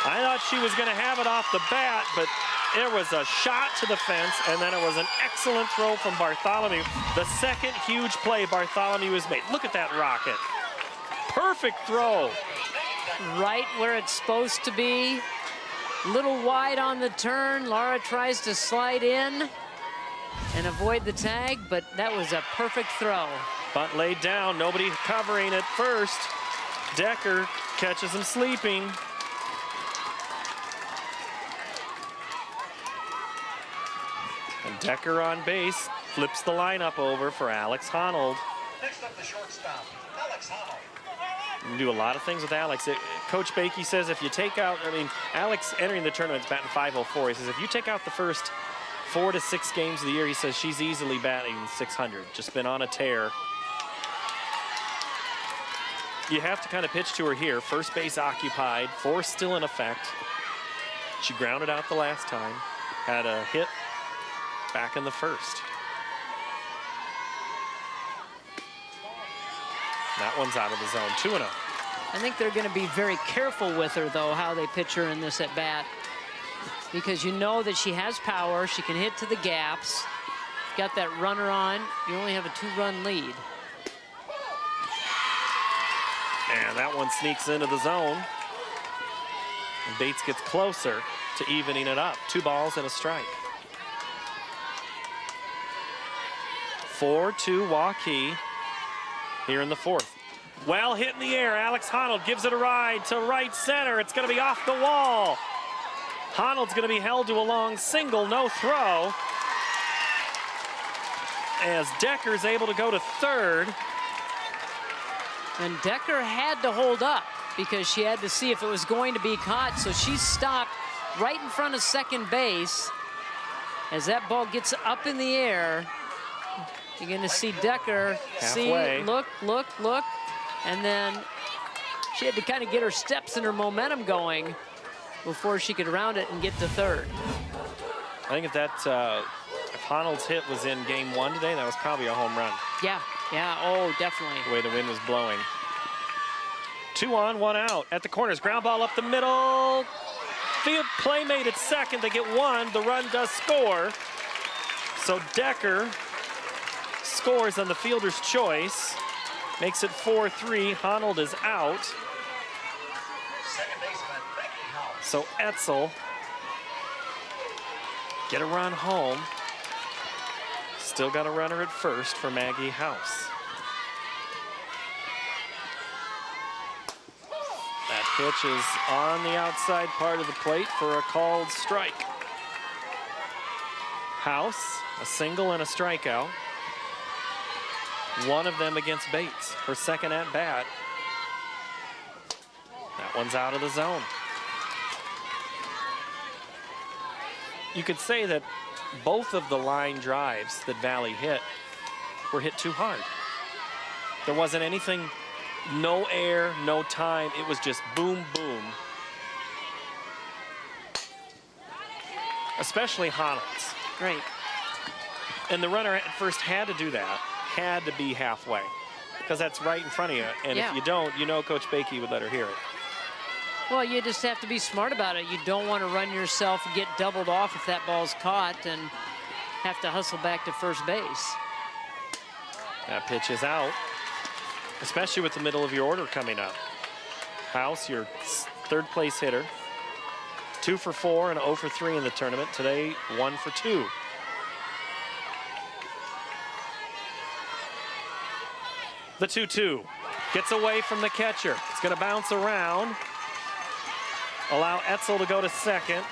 I thought she was gonna have it off the bat, but there was a shot to the fence, and then it was an excellent throw from Bartholomew. The second huge play Bartholomew has made. Look at that rocket. perfect throw. Right where it's supposed to be. Little wide on the turn. Laura tries to slide in and avoid the tag, but that was a perfect throw. Bunt laid down, nobody covering at first. Decker catches him sleeping. And Decker on base flips the lineup over for Alex Honnold. Next up, the shortstop, Alex Honnold. You can do a lot of things with Alex. Coach Bakey says if you take out, Alex entering the tournament is batting .504. He says if you take out the first 4 to 6 games of the year, he says she's easily batting .600. Just been on a tear. You have to kind of pitch to her here. First base occupied, 4 still in effect. She grounded out the last time. Had a hit back in the first. That one's out of the zone, 2-0. I think they're going to be very careful with her, though, how they pitch her in this at bat. Because you know that she has power, she can hit to the gaps. Got that runner on, you only have a 2-run lead. And that one sneaks into the zone. And Bates gets closer to evening it up. 2 balls and a strike. 4-2 Waukee here in the 4th. Well hit in the air. Alex Honnold gives it a ride to right center. It's going to be off the wall. Honnold's going to be held to a long single, no throw. As Decker's able to go to third. And Decker had to hold up because she had to see if it was going to be caught. So she stopped right in front of second base. As that ball gets up in the air, you're going to see Decker halfway. See, look. And then she had to kind of get her steps and her momentum going before she could round it and get to third. I think if Honnold's hit was in game 1 today, that was probably a home run. Yeah, oh, definitely. The way the wind was blowing. 2 on, 1 out. At the corners, ground ball up the middle. Field play made at second. They get 1. The run does score. So Decker scores on the fielder's choice. Makes it 4-3. Honnold is out. Second baseman, Becky House. So Etzel get a run home. Still got a runner at first for Maggie House. That pitch is on the outside part of the plate for a called strike. House, a single and a strikeout. One of them against Bates, her second at bat. That one's out of the zone. You could say that both of the line drives that Valley hit were hit too hard. There wasn't anything, no air, no time. It was just boom, boom. Especially Honnold's. Great. And the runner at first had to do that, had to be halfway, because that's right in front of you. And if you don't, you know Coach Bakey would let her hear it. Well, you just have to be smart about it. You don't want to run yourself and get doubled off if that ball's caught and have to hustle back to first base. That pitch is out, especially with the middle of your order coming up. House, your 3rd place hitter. 2 for 4 and 0 for 3 in the tournament. Today, 1 for 2. The 2-2 gets away from the catcher. It's going to bounce around. Allow Etzel to go to second.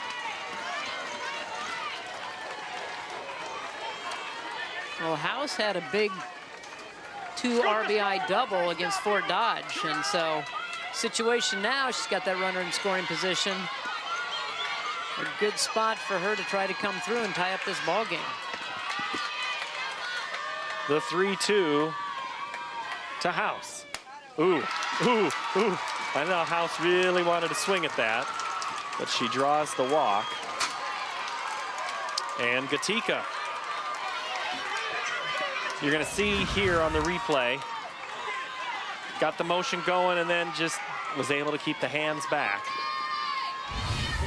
Well, House had a big 2 RBI double against Fort Dodge. And so situation now, she's got that runner in scoring position. A good spot for her to try to come through and tie up this ball game. The 3-2 to House. Ooh. I know House really wanted to swing at that, but she draws the walk. And Gatika. You're going to see here on the replay, got the motion going and then just was able to keep the hands back.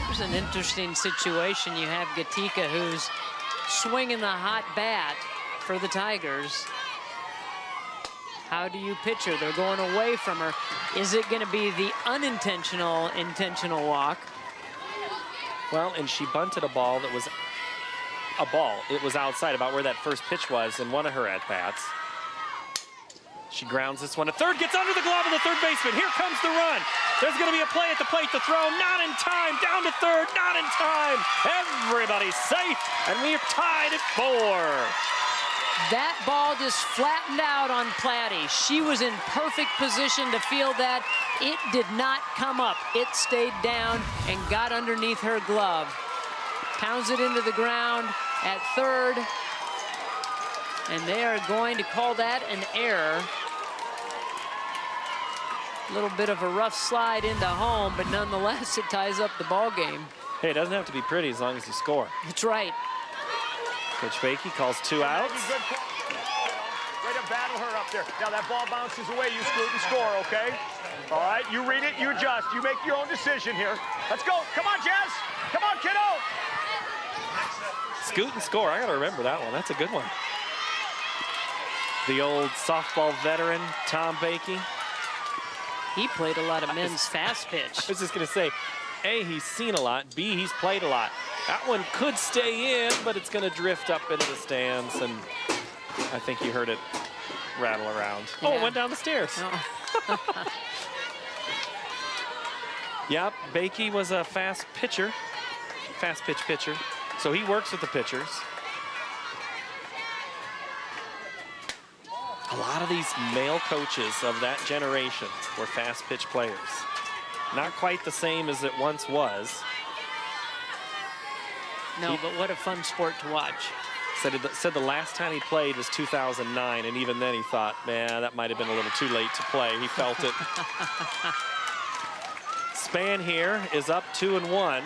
Here's an interesting situation. You have Gatika, who's swinging the hot bat for the Tigers. How do you pitch her? They're going away from her. Is it going to be the unintentional, intentional walk? Well, and she bunted a ball that was a ball. It was outside, about where that first pitch was in one of her at-bats. She grounds this one to third, gets under the glove of the third baseman. Here comes the run. There's going to be a play at the plate. The throw, not in time. Down to third, not in time. Everybody's safe, and we're tied at 4. That ball just flattened out on Platty. She was in perfect position to field that. It did not come up. It stayed down and got underneath her glove. Pounds it into the ground at third. And they are going to call that an error. A little bit of a rough slide into home, but nonetheless, it ties up the ball game. Hey, it doesn't have to be pretty as long as you score. That's right. Coach Bakey calls 2 outs. Way to battle her up there. Now that ball bounces away, you scoot and score, okay? All right, you read it, you adjust. You make your own decision here. Let's go. Come on, Jazz. Come on, kiddo. Scoot and score. I got to remember that one. That's a good one. The old softball veteran, Tom Bakey. He played a lot of men's fast pitch. I was just going to say, A, he's seen a lot. B, he's played a lot. That one could stay in, but it's going to drift up into the stands, and I think you heard it rattle around. Yeah. Oh, it went down the stairs. Oh. Yep, Bakey was a fast pitch pitcher. So he works with the pitchers. A lot of these male coaches of that generation were fast pitch players. Not quite the same as it once was. No, but what a fun sport to watch. Said the last time he played was 2009, and even then he thought, man, that might have been a little too late to play. He felt it. Span here is up 2-1.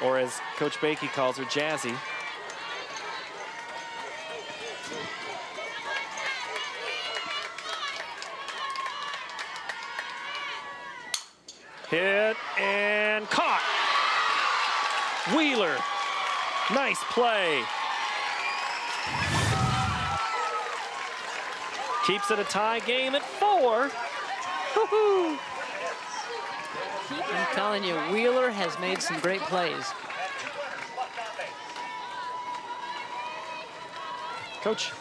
Or as Coach Bakey calls her, Jazzy. Hit and caught. Wheeler, nice play. Keeps it a tie game at 4. Woo-hoo. I'm telling you, Wheeler has made some great plays. Coach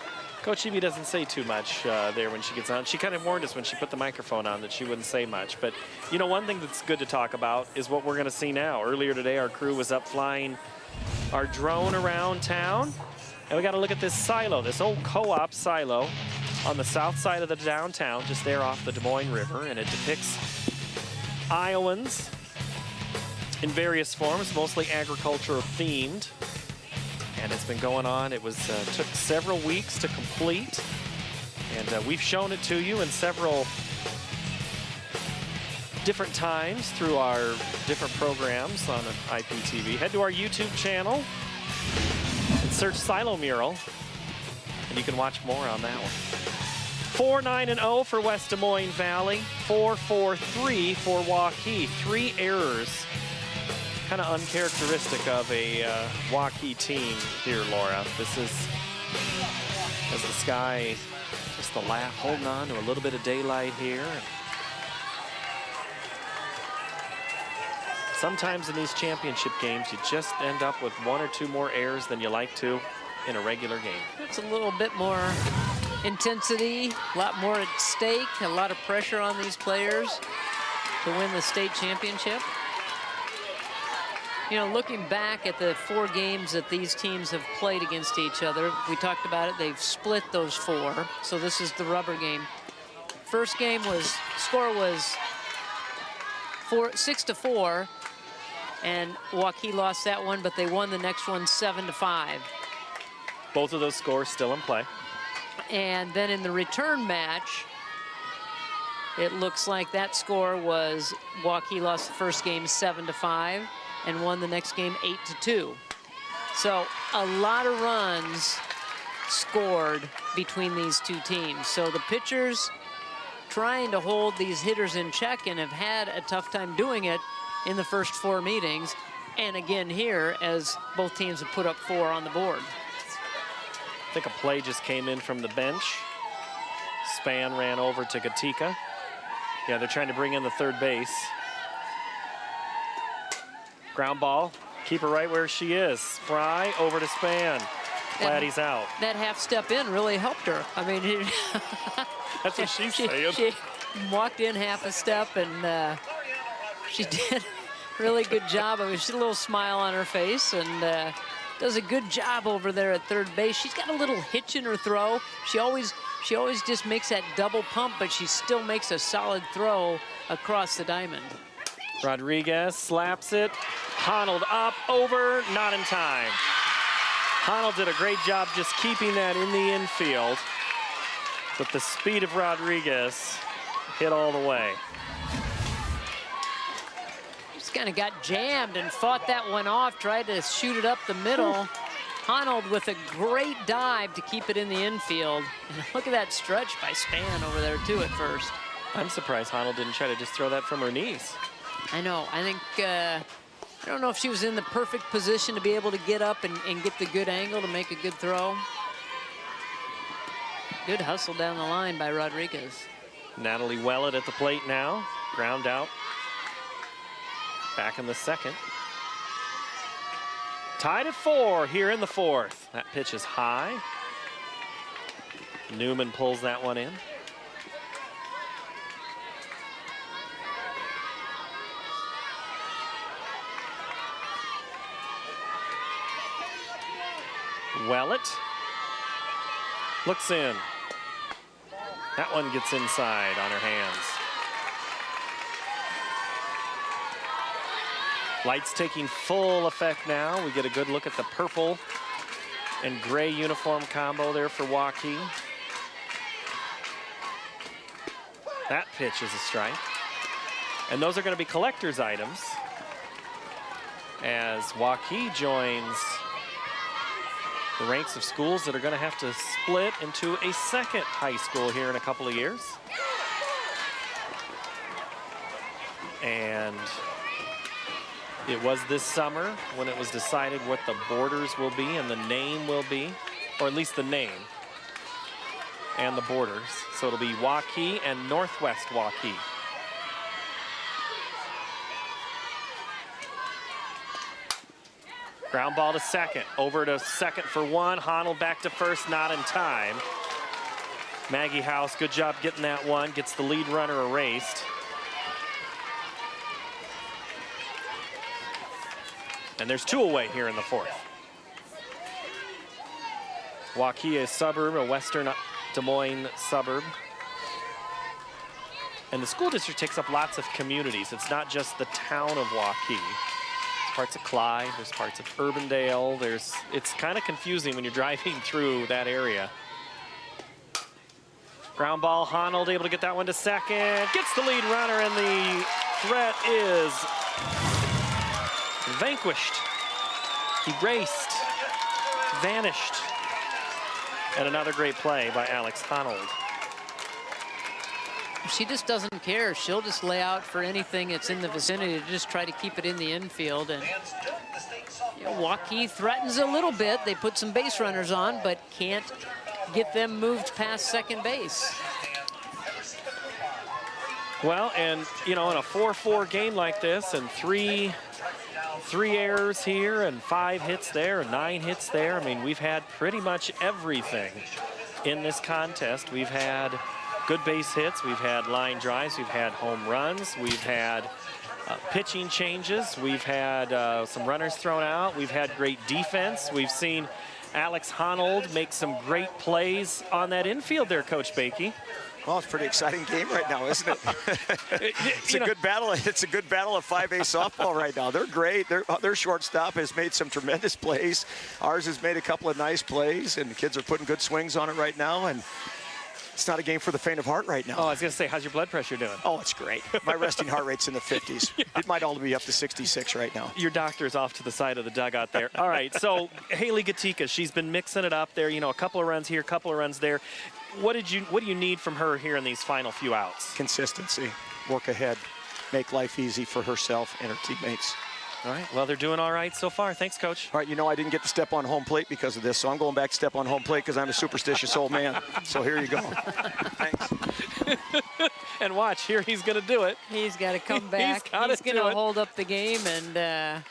Evie doesn't say too much there when she gets on. She kind of warned us when she put the microphone on that she wouldn't say much. But, you know, one thing that's good to talk about is what we're going to see now. Earlier today, our crew was up flying our drone around town. And we got to look at this silo, this old co-op silo on the south side of the downtown, just there off the Des Moines River. And it depicts Iowans in various forms, mostly agricultural themed. And it's been going on. It was took several weeks to complete. And we've shown it to you in several different times through our different programs on IPTV. Head to our YouTube channel and search Silo Mural, and you can watch more on that one. 4-9-0 for West Des Moines Valley, 4-4-3 for Waukee. 3 errors. Kind of uncharacteristic of a Waukee team here, Laura. This is, as the sky, just the laugh, holding on to a little bit of daylight here. Sometimes in these championship games, you just end up with 1 or 2 more errors than you like to in a regular game. It's a little bit more intensity, a lot more at stake, a lot of pressure on these players to win the state championship. You know, looking back at the 4 games that these teams have played against each other, we talked about it, they've split those 4. So this is the rubber game. First game score was 6-4, and Waukee lost that one, but they won the next one 7-5. Both of those scores still in play. And then in the return match, it looks like that score was Waukee lost the first game 7-5. And won the next game 8-2. So a lot of runs scored between these 2 teams. So the pitchers trying to hold these hitters in check and have had a tough time doing it in the first 4 meetings. And again here, as both teams have put up 4 on the board. I think a play just came in from the bench. Span ran over to Gatika. Yeah, they're trying to bring in the third base. Ground ball. Keep her right where she is. Fry over to Span. Glad he's out. That half step in really helped her. I mean, that's what she's saying. She walked in half a step, and she did a really good job of it. She's a little smile on her face, and does a good job over there at third base. She's got a little hitch in her throw. She always just makes that double pump, but she still makes a solid throw across the diamond. Rodriguez slaps it. Honnold up, over, not in time. Honnold did a great job just keeping that in the infield. But the speed of Rodriguez hit all the way. Just kind of got jammed and fought that one off, tried to shoot it up the middle. Honnold with a great dive to keep it in the infield. And look at that stretch by Span over there too at first. I'm surprised Honnold didn't try to just throw that from her knees. I know. I think, I don't know if she was in the perfect position to be able to get up and get the good angle to make a good throw. Good hustle down the line by Rodriguez. Natalie Wellett at the plate now. Ground out. Back in the second. Tied at 4 here in the fourth. That pitch is high. Newman pulls that one in. Wellett looks in. That one gets inside on her hands. Lights taking full effect now. We get a good look at the purple and gray uniform combo there for Waukee. That pitch is a strike. And those are going to be collector's items as Waukee joins the ranks of schools that are going to have to split into a second high school here in a couple of years. And it was this summer when it was decided what the borders will be and the name will be, or at least the name and the borders. So it'll be Waukee and Northwest Waukee. Ground ball to second, over to second for one. Honnold back to first, not in time. Maggie House, good job getting that one, gets the lead runner erased. And there's 2 away here in the fourth. Waukee is a suburb, a western Des Moines suburb. And the school district takes up lots of communities. It's not just the town of Waukee. Parts of Clyde, there's parts of Urbandale. It's kind of confusing when you're driving through that area. Ground ball, Honnold able to get that one to second. Gets the lead runner, and the threat is vanquished, erased, vanished. And another great play by Alex Honnold. She just doesn't care. She'll just lay out for anything that's in the vicinity to just try to keep it in the infield. And you know, Waukee threatens a little bit. They put some base runners on, but can't get them moved past second base. Well, and you know, in a 4-4 game like this, and three errors here, and 5 hits there, and 9 hits there. I mean, we've had pretty much everything in this contest. We've had good base hits, we've had line drives, we've had home runs, we've had pitching changes, we've had some runners thrown out, we've had great defense. We've seen Alex Honnold make some great plays on that infield there, Coach Bakey. Well, it's a pretty exciting game right now, isn't it? It's a good battle. It's a good battle of 5A softball right now. They're great. Their shortstop has made some tremendous plays. Ours has made a couple of nice plays, and the kids are putting good swings on it right now. And it's not a game for the faint of heart right now. Oh, I was going to say, how's your blood pressure doing? Oh, it's great. My resting heart rate's in the 50s. Yeah. It might all be up to 66 right now. Your doctor's off to the side of the dugout there. All right, so Haley Gatika, she's been mixing it up there. You know, a couple of runs here, a couple of runs there. What do you need from her here in these final few outs? Consistency. Work ahead. Make life easy for herself and her teammates. All right, well, they're doing all right so far. Thanks, Coach. All right, you know I didn't get to step on home plate because of this, so I'm going back to step on home plate because I'm a superstitious old man. So here you go. Thanks. And watch, here he's going to do it. He's got to come back. He's going to hold up the game, and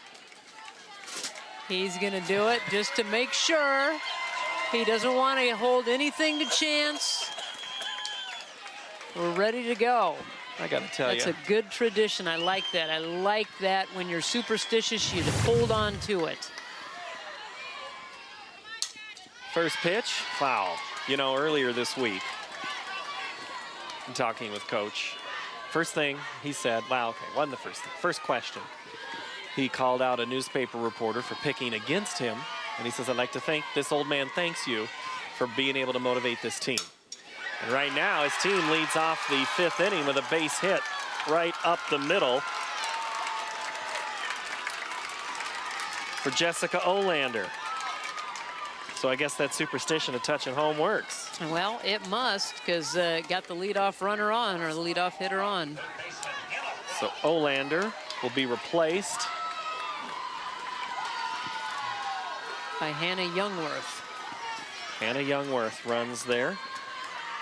he's going to do it just to make sure. He doesn't want to hold anything to chance. We're ready to go. I got to tell you. That's a good tradition. I like that. I like that when you're superstitious, you hold on to it. First pitch, foul. You know, earlier this week, I'm talking with Coach. First thing he said, well, okay, wasn't the first thing. First question, he called out a newspaper reporter for picking against him. And he says, I'd like to thank this old man, thanks you for being able to motivate this team. And right now, his team leads off the 5th inning with a base hit right up the middle for Jessica Olander. So I guess that superstition of touching home works. Well, it must, because got the leadoff runner on, or the leadoff hitter on. So Olander will be replaced by Hannah Youngworth. Hannah Youngworth runs there.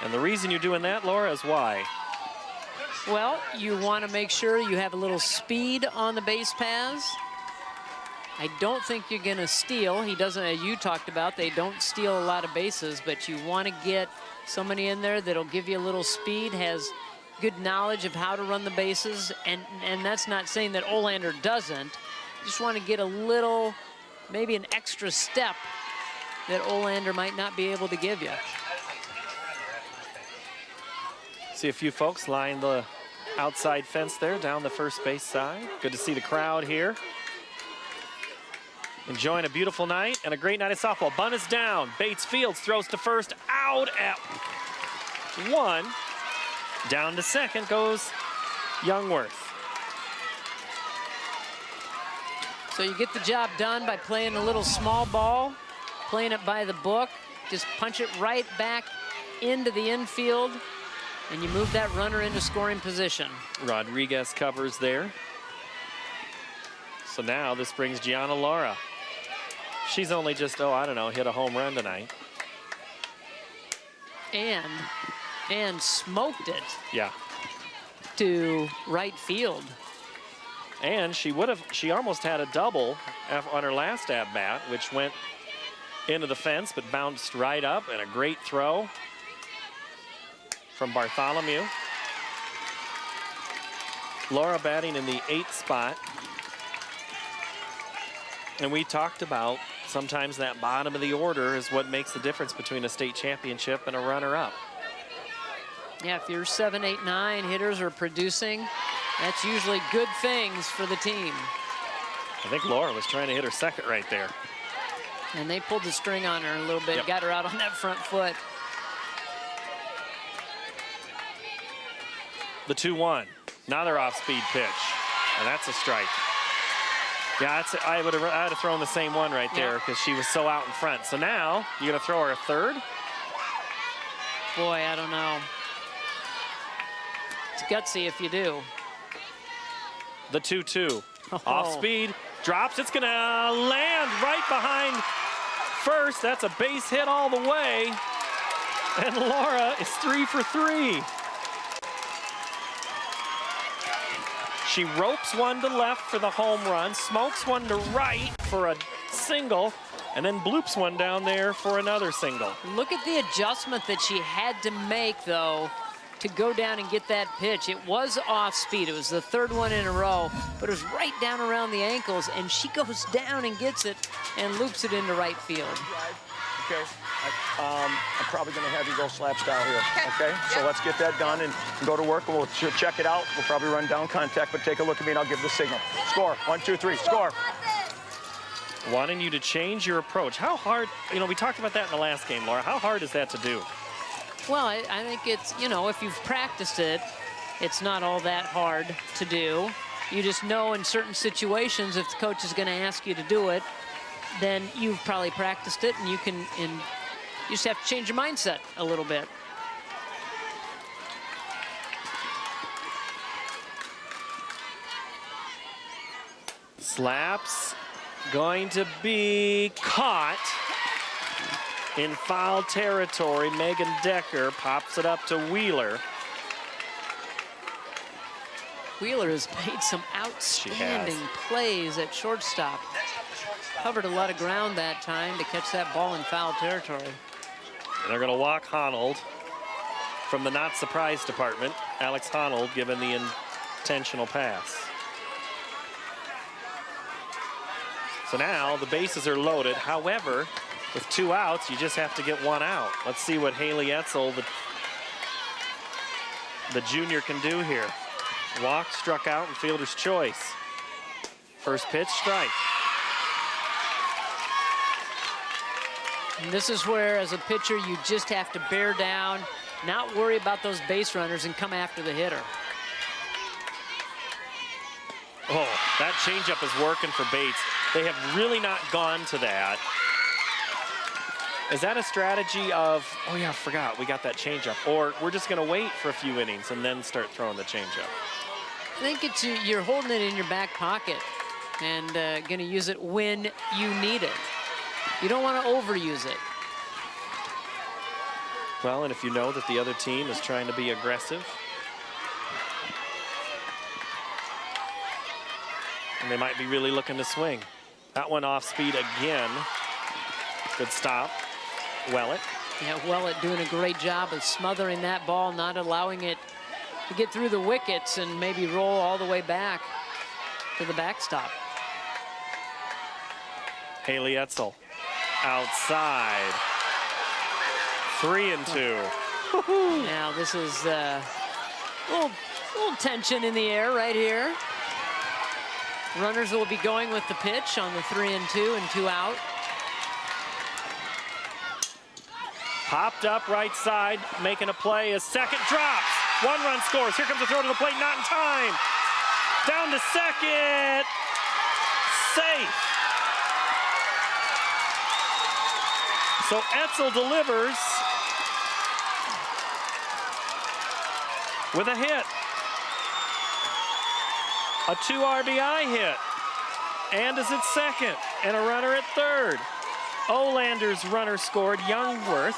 And the reason you're doing that, Laura, is why? Well, you want to make sure you have a little speed on the base paths. I don't think you're going to steal. He doesn't, as you talked about, they don't steal a lot of bases, but you want to get somebody in there that'll give you a little speed, has good knowledge of how to run the bases, and that's not saying that Olander doesn't. You just want to get a little, maybe an extra step that Olander might not be able to give you. See a few folks line the outside fence there down the first base side. Good to see the crowd here. Enjoying a beautiful night and a great night of softball. Bunt is down. Bates Fields throws to first, out at 1. Down to second goes Youngworth. So you get the job done by playing a little small ball, playing it by the book. Just punch it right back into the infield, and you move that runner into scoring position. Rodriguez covers there. So now this brings Gianna Laura. She's only just, oh, I don't know, hit a home run tonight. And smoked it. Yeah. To right field. And she almost had a double on her last at-bat, which went into the fence, but bounced right up, and a great throw from Bartholomew. Laura batting in the 8th spot. And we talked about sometimes that bottom of the order is what makes the difference between a state championship and a runner-up. Yeah, if your 7, 8, 9 hitters are producing, that's usually good things for the team. I think Laura was trying to hit her second right there. And they pulled the string on her a little bit, got her out on that front foot. The 2-1, another off-speed pitch, and that's a strike. Yeah, I would have thrown the same one right there because she was so out in front. So now, you're gonna throw her a third? Boy, I don't know. It's gutsy if you do. The 2-2, off speed, drops, it's gonna land right behind first. That's a base hit all the way. And Laura is 3 for 3. She ropes one to left for the home run, smokes one to right for a single, and then bloops one down there for another single. Look at the adjustment that she had to make, though, to go down and get that pitch. It was off speed. It was the 3rd one in a row, but it was right down around the ankles, and she goes down and gets it and loops it into right field. Okay, I'm probably going to have you go slap style here, okay? So let's get that done and go to work, and we'll check it out. We'll probably run down contact, but take a look at me, and I'll give the signal. Score, 1, 2, 3, score. Wanting you to change your approach. How hard, you know, we talked about that in the last game, Laura. How hard is that to do? Well, I think it's, you know, if you've practiced it, it's not all that hard to do. You just know in certain situations, if the coach is going to ask you to do it, then you've probably practiced it, and you just have to change your mindset a little bit. Slaps going to be caught in foul territory. Megan Decker pops it up to Wheeler. Wheeler has made some outstanding plays at shortstop. Covered a lot of ground that time to catch that ball in foul territory. And they're going to walk Honnold from the not surprised department. Alex Honnold given the intentional pass. So now the bases are loaded. However, with 2 outs, you just have to get 1 out. Let's see what Haley Etzel, the junior, can do here. Walk, struck out, and fielder's choice. First pitch, strike. And this is where, as a pitcher, you just have to bear down, not worry about those base runners, and come after the hitter. Oh, that changeup is working for Bates. They have really not gone to that. Is that a strategy of, oh yeah, I forgot, we got that changeup, or we're just going to wait for a few innings and then start throwing the changeup? I think it's you're holding it in your back pocket and going to use it when you need it. You don't want to overuse it. Well, and if you know that the other team is trying to be aggressive, and they might be really looking to swing. That one off speed again. Good stop. Wellett. Yeah, Wellett doing a great job of smothering that ball, not allowing it to get through the wickets and maybe roll all the way back to the backstop. Haley Etzel outside. 3-2. Now this is a little tension in the air right here. Runners will be going with the pitch on the 3-2 and 2 out. Popped up right side, making a play. His second drops. 1 run scores. Here comes the throw to the plate, not in time. Down to second. Safe. So Etzel delivers with a hit. A 2 RBI hit. And is at second. And a runner at third. Olander's runner scored. Youngworth.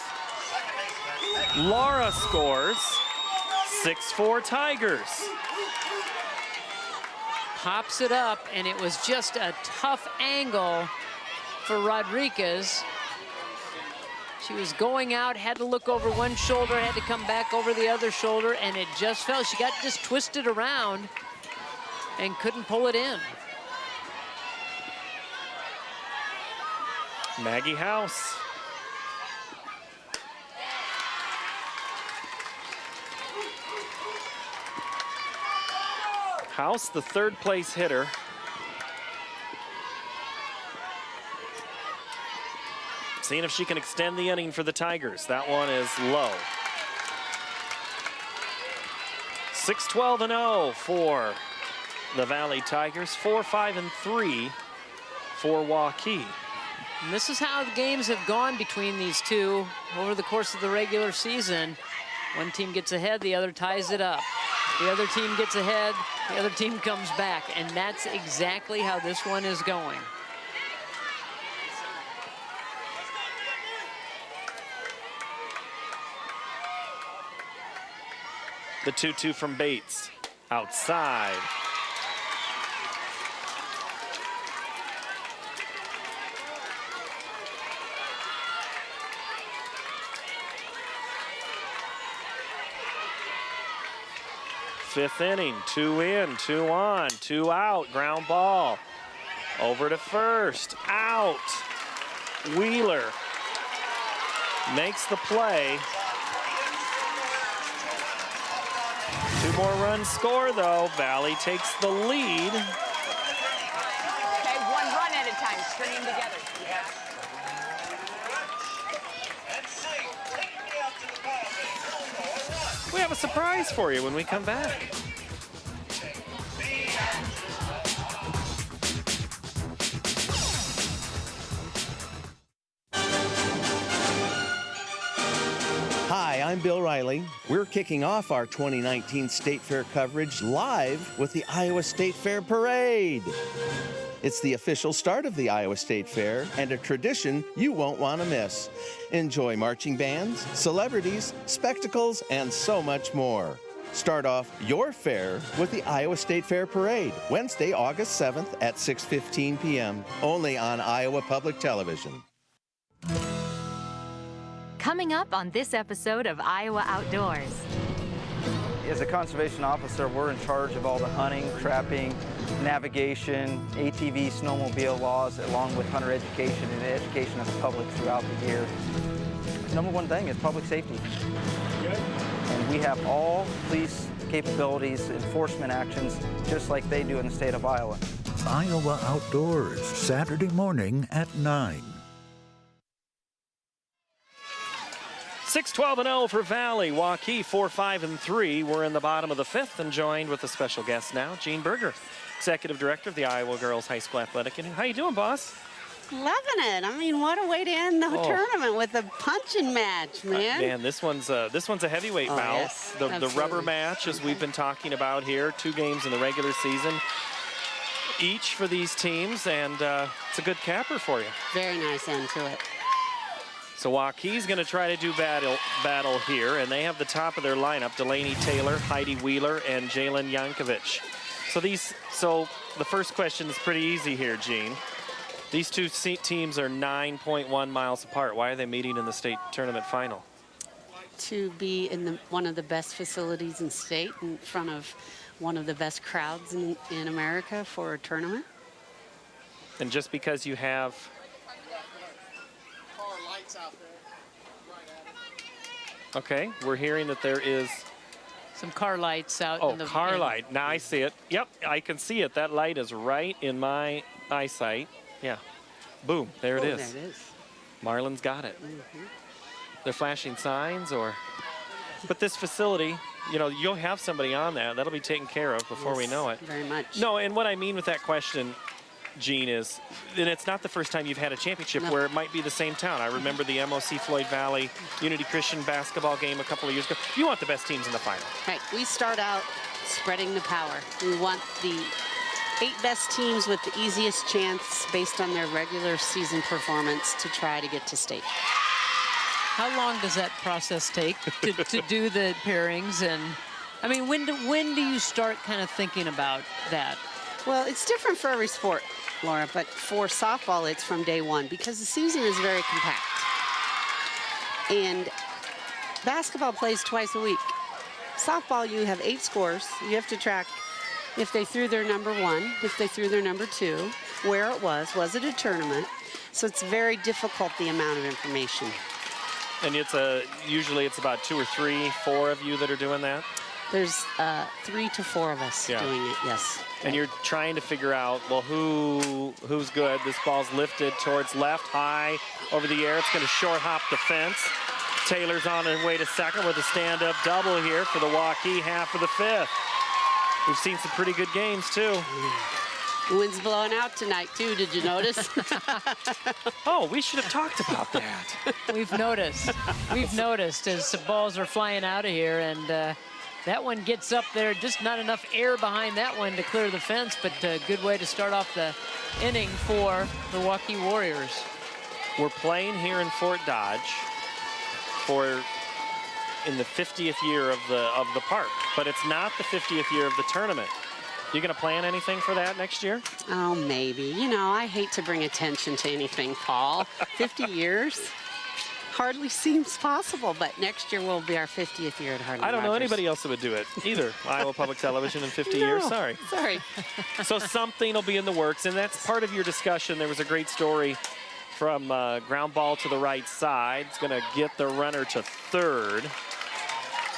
Laura scores. 6-4 Tigers. Pops it up, and it was just a tough angle for Rodriguez. She was going out, had to look over one shoulder, had to come back over the other shoulder, and it just fell. She got just twisted around and couldn't pull it in. Maggie House. House, the 3rd place hitter. Seeing if she can extend the inning for the Tigers. That one is low. 6-12-0 for the Valley Tigers. 4-5-3 for Waukee. And this is how the games have gone between these two over the course of the regular season. One team gets ahead, the other ties it up. The other team gets ahead, the other team comes back, and that's exactly how this one is going. The 2-2 from Bates. Outside. Fifth inning, 2 in, 2 on, 2 out, ground ball. Over to first, out. Wheeler makes the play. 2 more runs score though. Valley takes the lead. Okay, 1 run at a time, string them together. We have a surprise for you when we come back. Hi, I'm Bill Riley. We're kicking off our 2019 State Fair coverage live with the Iowa State Fair Parade. It's the official start of the Iowa State Fair and a tradition you won't want to miss. Enjoy marching bands, celebrities, spectacles, and so much more. Start off your fair with the Iowa State Fair Parade, Wednesday, August 7th at 6:15 p.m., only on Iowa Public Television. Coming up on this episode of Iowa Outdoors. As a conservation officer, we're in charge of all the hunting, trapping, navigation, ATV, snowmobile laws, along with hunter education and education of the public throughout the year. Number one thing is public safety. And we have all police capabilities, enforcement actions, just like they do in the state of Iowa. Iowa Outdoors, Saturday morning at 9. 6-12-0 for Valley. Waukee 4-5-3. We're in the bottom of the 5th and joined with a special guest now, Gene Berger, Executive Director of the Iowa Girls High School Athletic Union. How you doing, boss? Loving it. I mean, what a way to end the tournament with a punching match, man. Man, this one's a heavyweight bout. Yes, the rubber match, as we've been talking about here, 2 games in the regular season, each for these teams, and it's a good capper for you. Very nice end to it. So Waukee's going to try to do battle here, and they have the top of their lineup: Delaney Taylor, Heidi Wheeler, and Jalen Yankovic. So the first question is pretty easy here, Gene. These two teams are 9.1 miles apart. Why are they meeting in the state tournament final? To be in one of the best facilities in state, in front of one of the best crowds in America for a tournament. And just because you have okay, we're hearing that there is some car lights out. Oh, car light. Now I see it. Yep, I can see it. That light is right in my eyesight. Yeah. Boom. There it is. There it is. Marlon's got it. They're flashing signs or... But this facility, you know, you'll have somebody on that. That'll be taken care of before we know it. Very much. No, and what I mean with that question, Gene, is, and it's not the first time you've had a championship where it might be the same town. I remember the MOC Floyd Valley Unity Christian basketball game a couple of years ago. You want the best teams in the final. Right. We start out spreading the power. We want the 8 best teams with the easiest chance based on their regular season performance to try to get to state. How long does that process take to do the pairings? And I mean, when do you start kind of thinking about that? Well, it's different for every sport, Laura, but for softball, it's from day one because the season is very compact. And basketball plays twice a week. Softball, you have 8 scores. You have to track if they threw their number 1, if they threw their number 2, where it was it a tournament? So it's very difficult, the amount of information. And usually it's about 2 or 3, 4 of you that are doing that? There's 3 to 4 of us doing it, yes. And you're trying to figure out, well, who's good? This ball's lifted towards left, high, over the air. It's going to short hop the fence. Taylor's on her way to second with a stand-up double here for the Waukee half of the 5th. We've seen some pretty good games, too. The wind's blowing out tonight, too. Did you notice? Oh, we should have talked about that. We've noticed. We've noticed as the balls are flying out of here, and that one gets up there. Just not enough air behind that one to clear the fence, but a good way to start off the inning for the Waukee Warriors. We're playing here in Fort Dodge in the 50th year of the park, but it's not the 50th year of the tournament. You gonna plan anything for that next year? Oh, maybe. You know, I hate to bring attention to anything, Paul. 50 years hardly seems possible, but next year will be our 50th year at Harlan I don't know Rogers. anybody else that would do it either. Iowa Public Television in 50 years, sorry. Sorry. So something will be in the works, and that's part of your discussion. There was a great story from ground ball to the right side. It's gonna get the runner to third.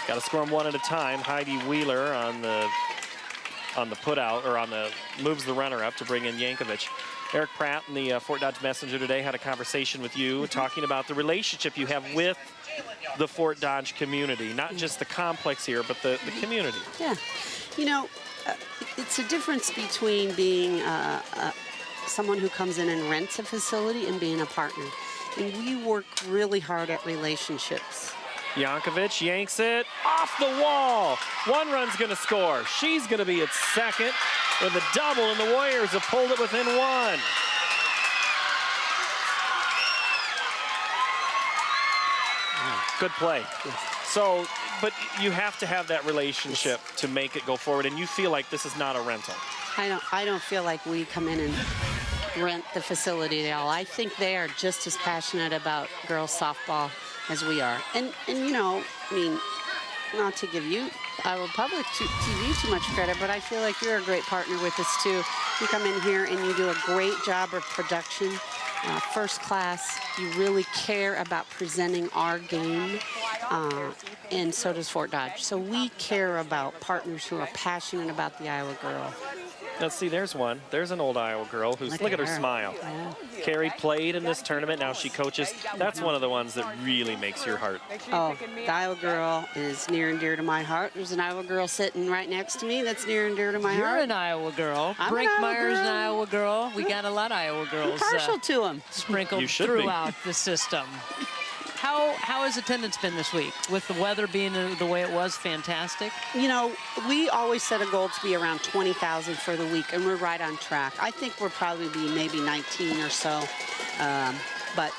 Got to score them one at a time. Heidi Wheeler on the put out, or moves the runner up to bring in Yankovic. Eric Pratt in the Fort Dodge Messenger today had a conversation with you talking about the relationship you have with the Fort Dodge community, not just the complex here, but the community. Yeah. You know, it's a difference between being someone who comes in and rents a facility and being a partner. And we work really hard at relationships. Yankovic yanks it off the wall. One run's going to score. She's going to be at second. with a double, and the Warriors have pulled it within one. Good play. So, but you have to have that relationship to make it go forward, and you feel like this is not a rental. I don't feel like we come in and rent the facility at all. I think they are just as passionate about girls softball as we are. And you know, I mean, not to give you Iowa Public TV too much credit, but I feel like you're a great partner with us too. You come in here and you do a great job of production, first class. You really care about presenting our game, and so does Fort Dodge. So we care about partners who are passionate about the Iowa girl. Let's see, there's one. There's an old Iowa girl who's, look at her smile. Yeah. Carrie played in this tournament, now she coaches. That's one of the ones that really makes your heart. Oh, the Iowa girl is near and dear to my heart. There's an Iowa girl sitting right next to me that's near and dear to my heart. You're an Iowa girl. I'm an Brinkmeyer's Iowa an Iowa girl. We got a lot of Iowa girls. I'm partial to them. Sprinkled throughout the system. How has attendance been this week? With the weather being the way it was, fantastic? You know, we always set a goal to be around 20,000 for the week, and we're right on track. I think we'll probably be maybe 19 or so, but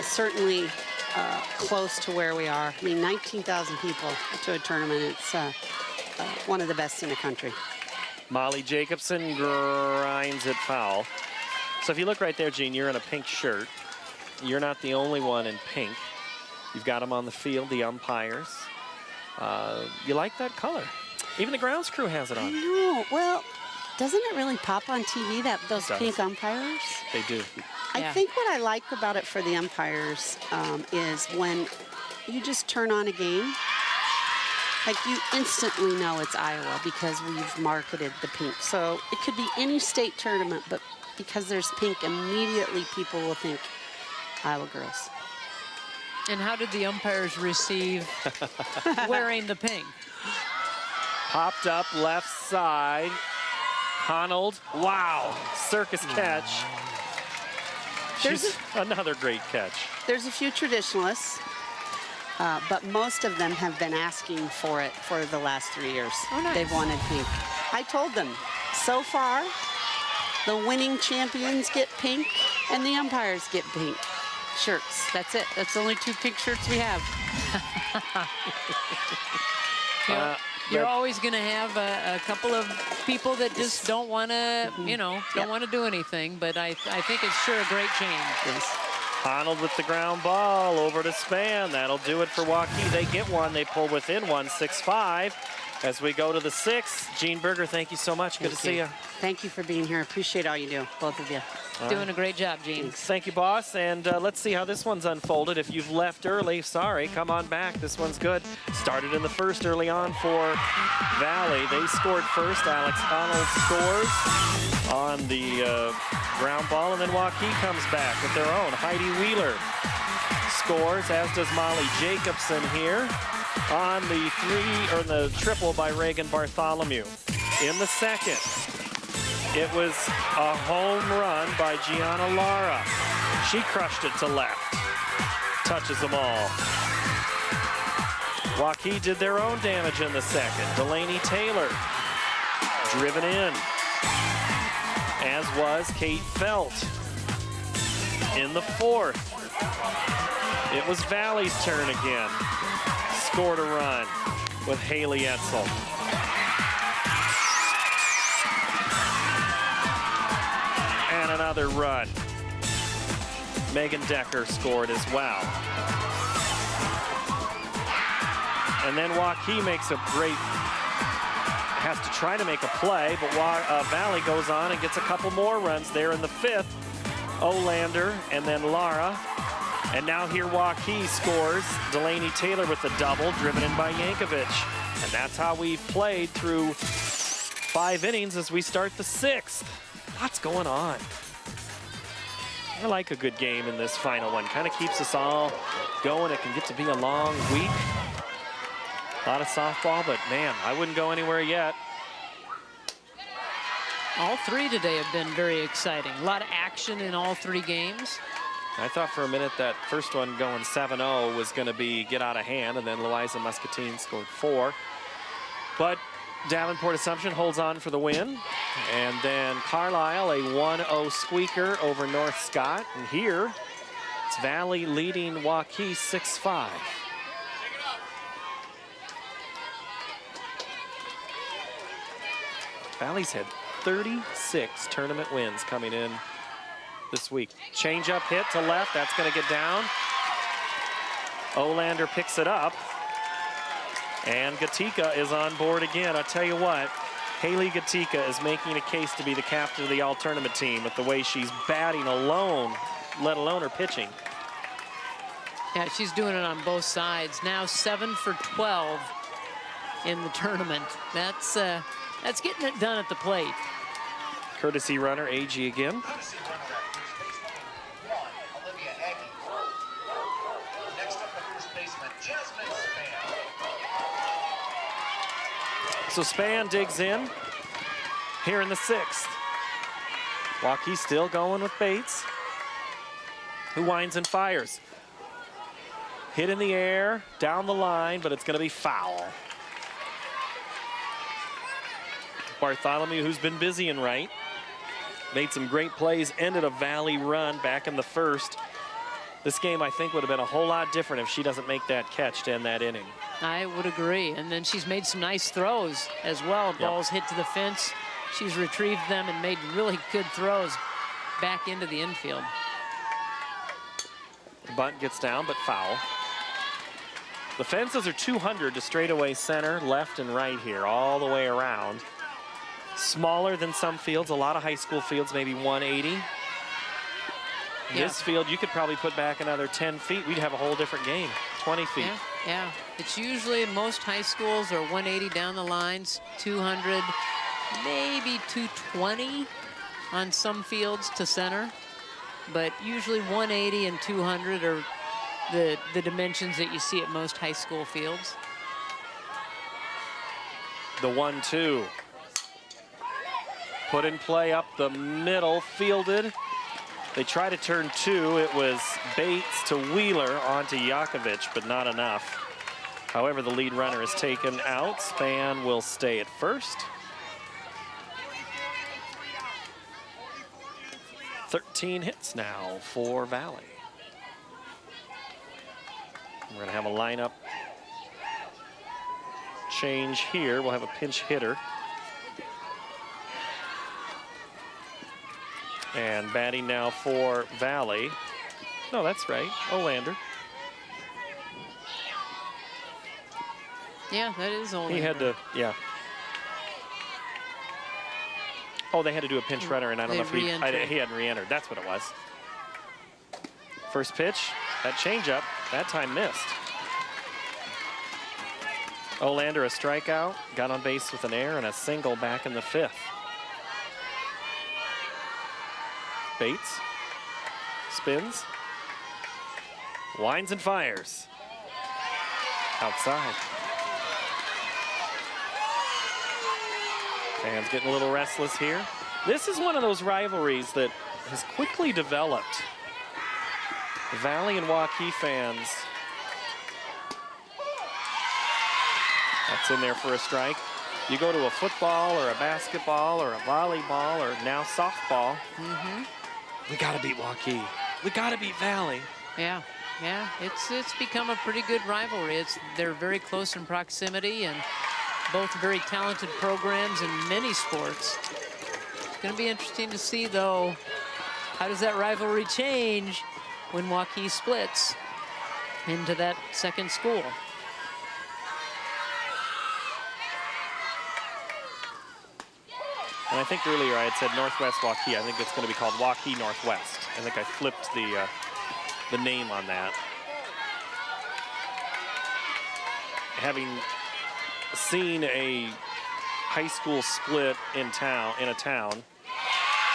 certainly close to where we are. I mean, 19,000 people to a tournament. It's one of the best in the country. Molly Jacobson grinds it foul. So if you look right there, Gene, you're in a pink shirt. You're not the only one in pink. You've got them on the field, the umpires. You like that color. Even the grounds crew has it on. No, well, doesn't it really pop on TV, those pink umpires? They do. I think what I like about it for the umpires is when you just turn on a game, like you instantly know it's Iowa because we've marketed the pink. So it could be any state tournament, but because there's pink, immediately people will think Iowa girls. And how did the umpires receive wearing the pink? Popped up left side. Honnold, wow, circus catch. She's another great catch. There's a few traditionalists, but most of them have been asking for it for the last 3 years. Oh, nice. They've wanted pink. I told them, so far, the winning champions get pink and the umpires get pink shirts. That's it. That's the only 2 pink shirts we have. You're always going to have a couple of people that just don't want to, don't want to do anything. But I think it's sure a great change. Yes. Honnold with the ground ball over to Span. That'll do it for Waukee. They get one. They pull within one, 6-5. As we go to the 6th, Gene Berger, thank you so much. Good to see you. Thank you for being here. Appreciate all you do, both of you. Doing a great job, Gene. Thank you, boss. And let's see how this one's unfolded. If you've left early, sorry, come on back. This one's good. Started in the first early on for Valley. They scored first. Alex Honnold scores on the ground ball, and then Waukee comes back with their own. Heidi Wheeler scores, as does Molly Jacobson here on the triple by Reagan Bartholomew. In the second, it was a home run by Gianna Lara. She crushed it to left. Touches them all. Waukee did their own damage in the second. Delaney Taylor driven in, as was Kate Felt. In the fourth, it was Valley's turn again. Scored a run with Haley Etzel. And another run. Megan Decker scored as well. And then Waukee makes a has to try to make a play, but Valley goes on and gets a couple more runs there in the 5th. Olander and then Lara. And now here Waukee scores. Delaney Taylor with the double, driven in by Yankovic. And that's how we've played through 5 innings as we start the 6th. Lots going on. I like a good game in this final one. Kind of keeps us all going. It can get to be a long week. A lot of softball, but man, I wouldn't go anywhere yet. All 3 today have been very exciting. A lot of action in all 3 games. I thought for a minute that first one going 7-0 was going to be get out of hand, and then Louisa Muscatine scored 4. But Davenport Assumption holds on for the win. And then Carlisle, a 1-0 squeaker over North Scott. And here, it's Valley leading Waukee 6-5. Valley's had 36 tournament wins coming in this week. Change-up hit to left, that's gonna get down. Olander picks it up. And Gatika is on board again. I'll tell you what, Haley Gatika is making a case to be the captain of the all-tournament team with the way she's batting alone, let alone her pitching. Yeah, she's doing it on both sides. Now 7 for 12 in the tournament. That's getting it done at the plate. Courtesy runner, AG again. So Span digs in here in the 6th. Waukee still going with Bates, who winds and fires. Hit in the air, down the line, but it's going to be foul. Bartholomew, who's been busy in right, made some great plays, ended a Valley run back in the 1st. This game, I think, would have been a whole lot different if she doesn't make that catch to end that inning. I would agree. And then she's made some nice throws as well. Balls hit to the fence. She's retrieved them and made really good throws back into the infield. Bunt gets down, but foul. The fences are 200 to straightaway center, left and right here, all the way around. Smaller than some fields. A lot of high school fields, maybe 180. This field, you could probably put back another 10 feet. We'd have a whole different game, 20 feet. Yeah. It's usually most high schools are 180 down the lines, 200, maybe 220 on some fields to center. But usually 180 and 200 are the dimensions that you see at most high school fields. The 1-2. Put in play up the middle, fielded. They try to turn 2. It was Bates to Wheeler onto Yakovich, but not enough. However, the lead runner is taken out. Span will stay at first. 13 hits now for Valley. We're going to have a lineup change here. We'll have a pinch hitter. And batting now for Valley. No, that's right, Olander. Yeah, that is Olander. He had to, yeah. Oh, they had to do a pinch runner, and I don't know if he hadn't re-entered. That's what it was. First pitch, that changeup, that time missed. Olander a strikeout, got on base with an error and a single back in the 5th. Bates spins, winds and fires. Outside. Fans getting a little restless here. This is one of those rivalries that has quickly developed. The Valley and Waukee fans. That's in there for a strike. You go to a football or a basketball or a volleyball or now softball. We gotta beat Waukee. We gotta beat Valley. Yeah, it's become a pretty good rivalry. They're very close in proximity and both very talented programs in many sports. It's going to be interesting to see, though, how does that rivalry change when Waukee splits into that second school? And I think earlier I had said Northwest Waukee. I think it's going to be called Waukee Northwest. I think I flipped the name on that. Having seen a high school split in a town,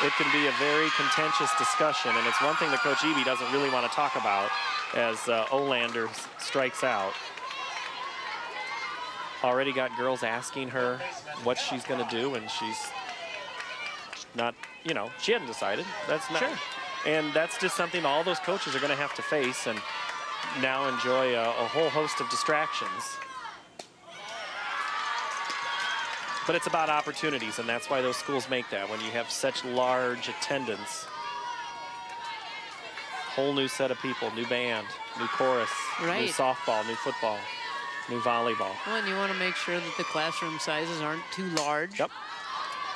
it can be a very contentious discussion, and it's one thing that Coach Eby doesn't really want to talk about as Olander strikes out. Already got girls asking her what she's going to do, and she's not, she hadn't decided. That's not, and that's just something all those coaches are going to have to face and now enjoy a whole host of distractions. But it's about opportunities, and that's why those schools make that. When you have such large attendance, whole new set of people, new band, new chorus, Right. new softball, new football, new volleyball. Well, and you want to make sure that the classroom sizes aren't too large. Yep.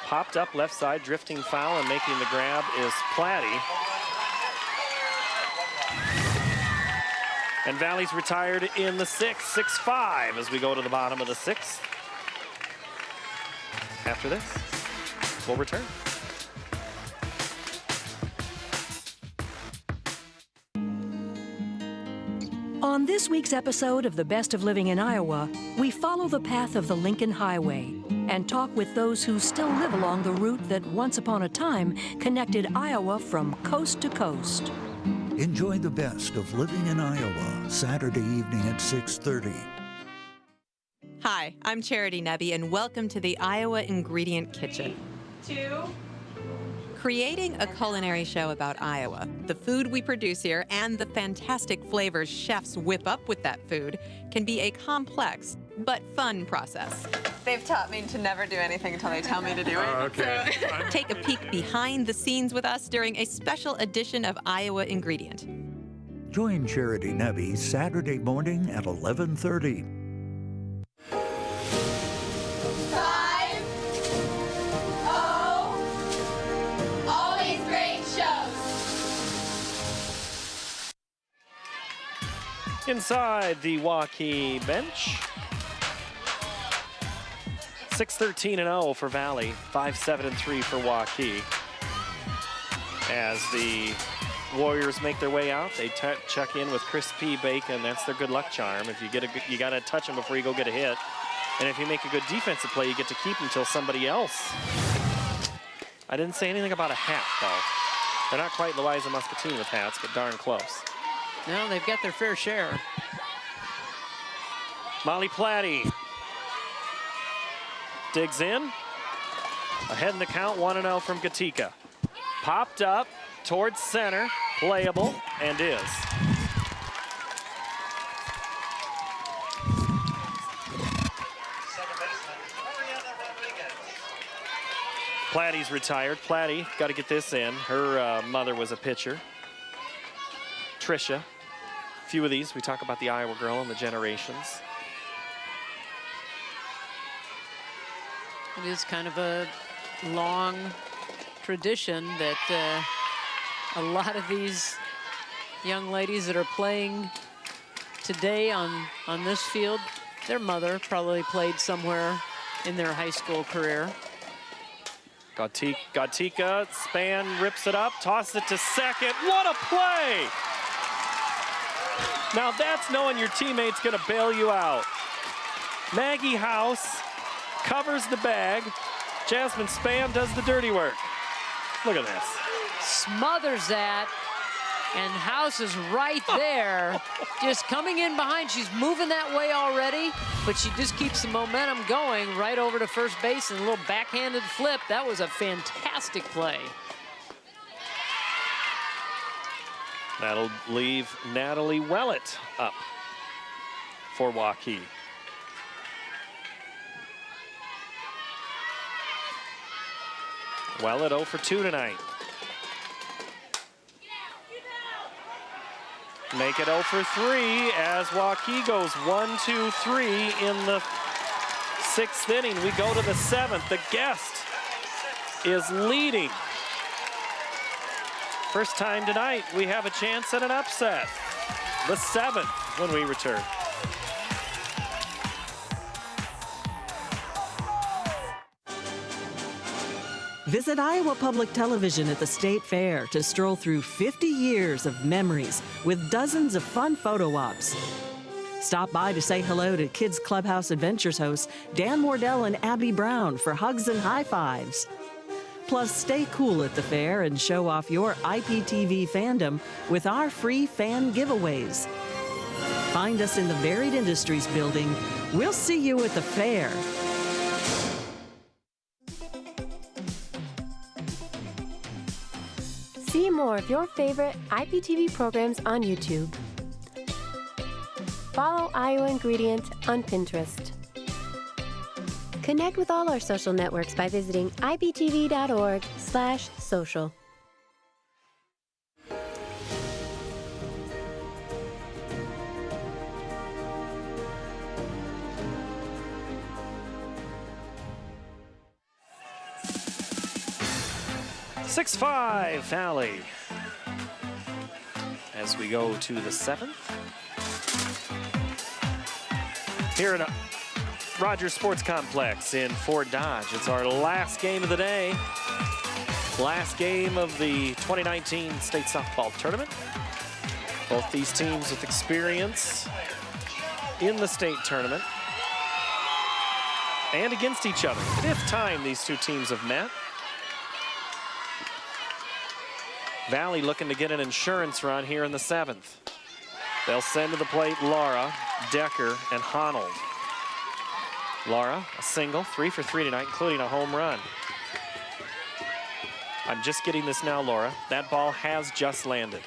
Popped up left side, drifting foul, and making the grab is Platty. And Valley's retired in the 6th, 6-5 as we go to the bottom of the 6th. After this, we'll return. On this week's episode of The Best of Living in Iowa, we follow the path of the Lincoln Highway and talk with those who still live along the route that once upon a time connected Iowa from coast to coast. Enjoy the best of living in Iowa, Saturday evening at 6:30. Hi, I'm Charity Nebby, and welcome to the Iowa Ingredient Kitchen. 2. Creating a culinary show about Iowa, the food we produce here, and the fantastic flavors chefs whip up with that food can be a complex but fun process. They've taught me to never do anything until they tell me to do it. Okay. So. Take a peek behind the scenes with us during a special edition of Iowa Ingredient. Join Charity Nebby Saturday morning at 11:30. 5, always great shows. Inside the Waukee bench. 6-13-0 for Valley, 5-7-3 for Waukee. As the Warriors make their way out, they check in with crispy bacon. That's their good luck charm. If you get you got to touch them before you go get a hit. And if you make a good defensive play, you get to keep them until somebody else. I didn't say anything about a hat, though. They're not quite Louisa Muscatine with hats, but darn close. No, they've got their fair share. Molly Platty digs in. Ahead in the count, 1-0 from Gatika. Popped up towards center, playable, and is. Platty's retired. Platty, got to get this in. Her mother was a pitcher. Tricia. A few of these, we talk about the Iowa girl and the generations. It is kind of a long tradition that a lot of these young ladies that are playing today on this field, their mother probably played somewhere in their high school career. Gatika, Span rips it up, tosses it to second. What a play! Now that's knowing your teammate's gonna bail you out. Maggie House covers the bag. Jasmine Span does the dirty work. Look at this. Smothers that, and House is right there, just coming in behind. She's moving that way already, but she just keeps the momentum going right over to first base and a little backhanded flip. That was a fantastic play. That'll leave Natalie Wellett up for Waukee. Wellett 0 for 2 tonight. Make it 0 for 3 as Waukee goes 1-2-3 in the 6th inning. We go to the 7th. The guest is leading. First time tonight we have a chance at an upset. The 7th when we return. Visit Iowa Public Television at the State Fair to stroll through 50 years of memories with dozens of fun photo ops. Stop by to say hello to Kids Clubhouse Adventures hosts Dan Wardell and Abby Brown for hugs and high fives. Plus, stay cool at the fair and show off your IPTV fandom with our free fan giveaways. Find us in the Varied Industries building. We'll see you at the fair. See more of your favorite IPTV programs on YouTube. Follow Iowa Ingredients on Pinterest. Connect with all our social networks by visiting iptv.org/social. (6-5) Valley. As we go to the 7th. Here at Rogers Sports Complex in Fort Dodge. It's our last game of the day. Last game of the 2019 state softball tournament. Both these teams with experience in the state tournament and against each other. 5th time these two teams have met. Valley looking to get an insurance run here in the 7th. They'll send to the plate Laura, Decker, and Honnold. Laura, a single, 3 for 3 tonight, including a home run. I'm just getting this now, Laura. That ball has just landed.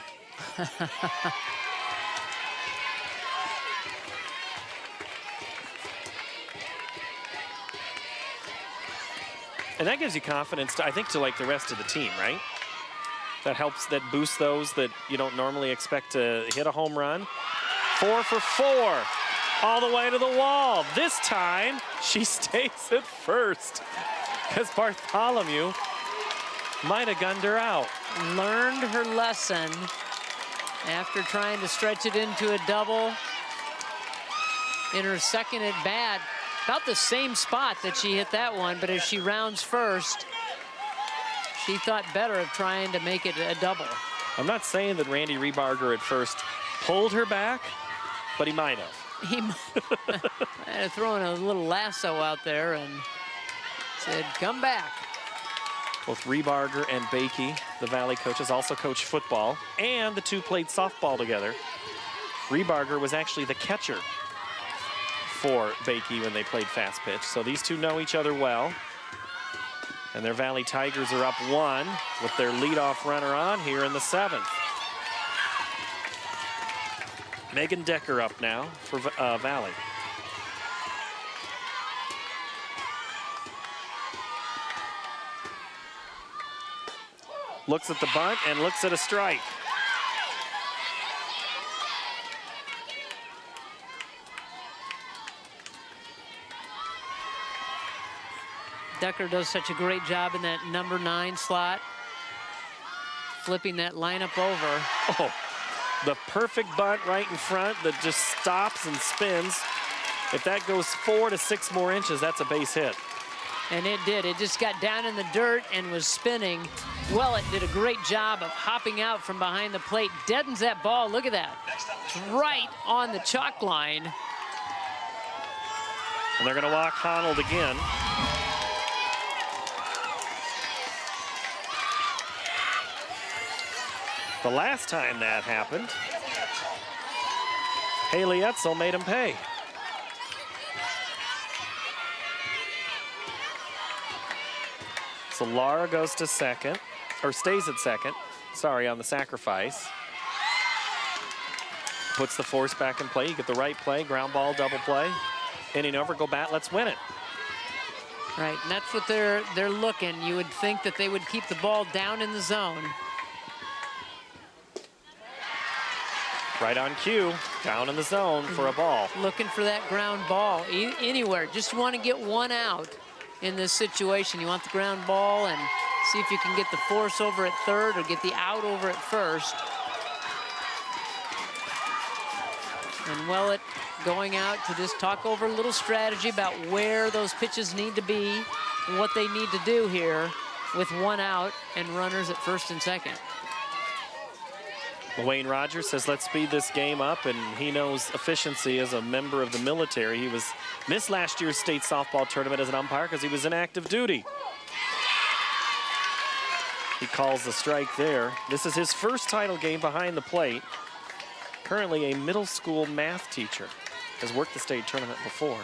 And that gives you confidence, to, I think, to like the rest of the team, right? That helps, that boosts those that you don't normally expect to hit a home run. 4 for 4. All the way to the wall. This time, she stays at first because Bartholomew might have gunned her out. Learned her lesson after trying to stretch it into a double. In her second at bat, about the same spot that she hit that one, but as she rounds first, she thought better of trying to make it a double. I'm not saying that Randy Rebarger at first pulled her back, but he might have. He might have thrown a little lasso out there and said, come back. Both Rebarger and Bakey, the Valley coaches, also coach football, and the two played softball together. Rebarger was actually the catcher for Bakey when they played fast pitch, so these two know each other well. And their Valley Tigers are up 1 with their leadoff runner on here in the 7th. Megan Decker up now for Valley. Looks at the bunt and looks at a strike. Decker does such a great job in that number 9 slot, flipping that lineup over. Oh. The perfect bunt right in front that just stops and spins. If that goes 4 to 6 more inches, that's a base hit. And it did. It just got down in the dirt and was spinning. Well, it did a great job of hopping out from behind the plate. Deadens that ball. Look at that. It's right on the chalk line. And they're going to walk Honnold again. The last time that happened, Haley Etzel made him pay. So Laura goes to second, or stays at second, sorry, on the sacrifice. Puts the force back in play. You get the right play, ground ball, double play. Inning over, go bat, let's win it. Right, and that's what they're looking. You would think that they would keep the ball down in the zone. Right on cue, down in the zone for a ball. Looking for that ground ball anywhere. Just want to get one out in this situation. You want the ground ball and see if you can get the force over at third or get the out over at first. And Willett going out to just talk over a little strategy about where those pitches need to be and what they need to do here with one out and runners at first and second. Wayne Rogers says, let's speed this game up, and he knows efficiency as a member of the military. He missed last year's state softball tournament as an umpire because he was in active duty. He calls the strike there. This is his first title game behind the plate. Currently a middle school math teacher. Has worked the state tournament before.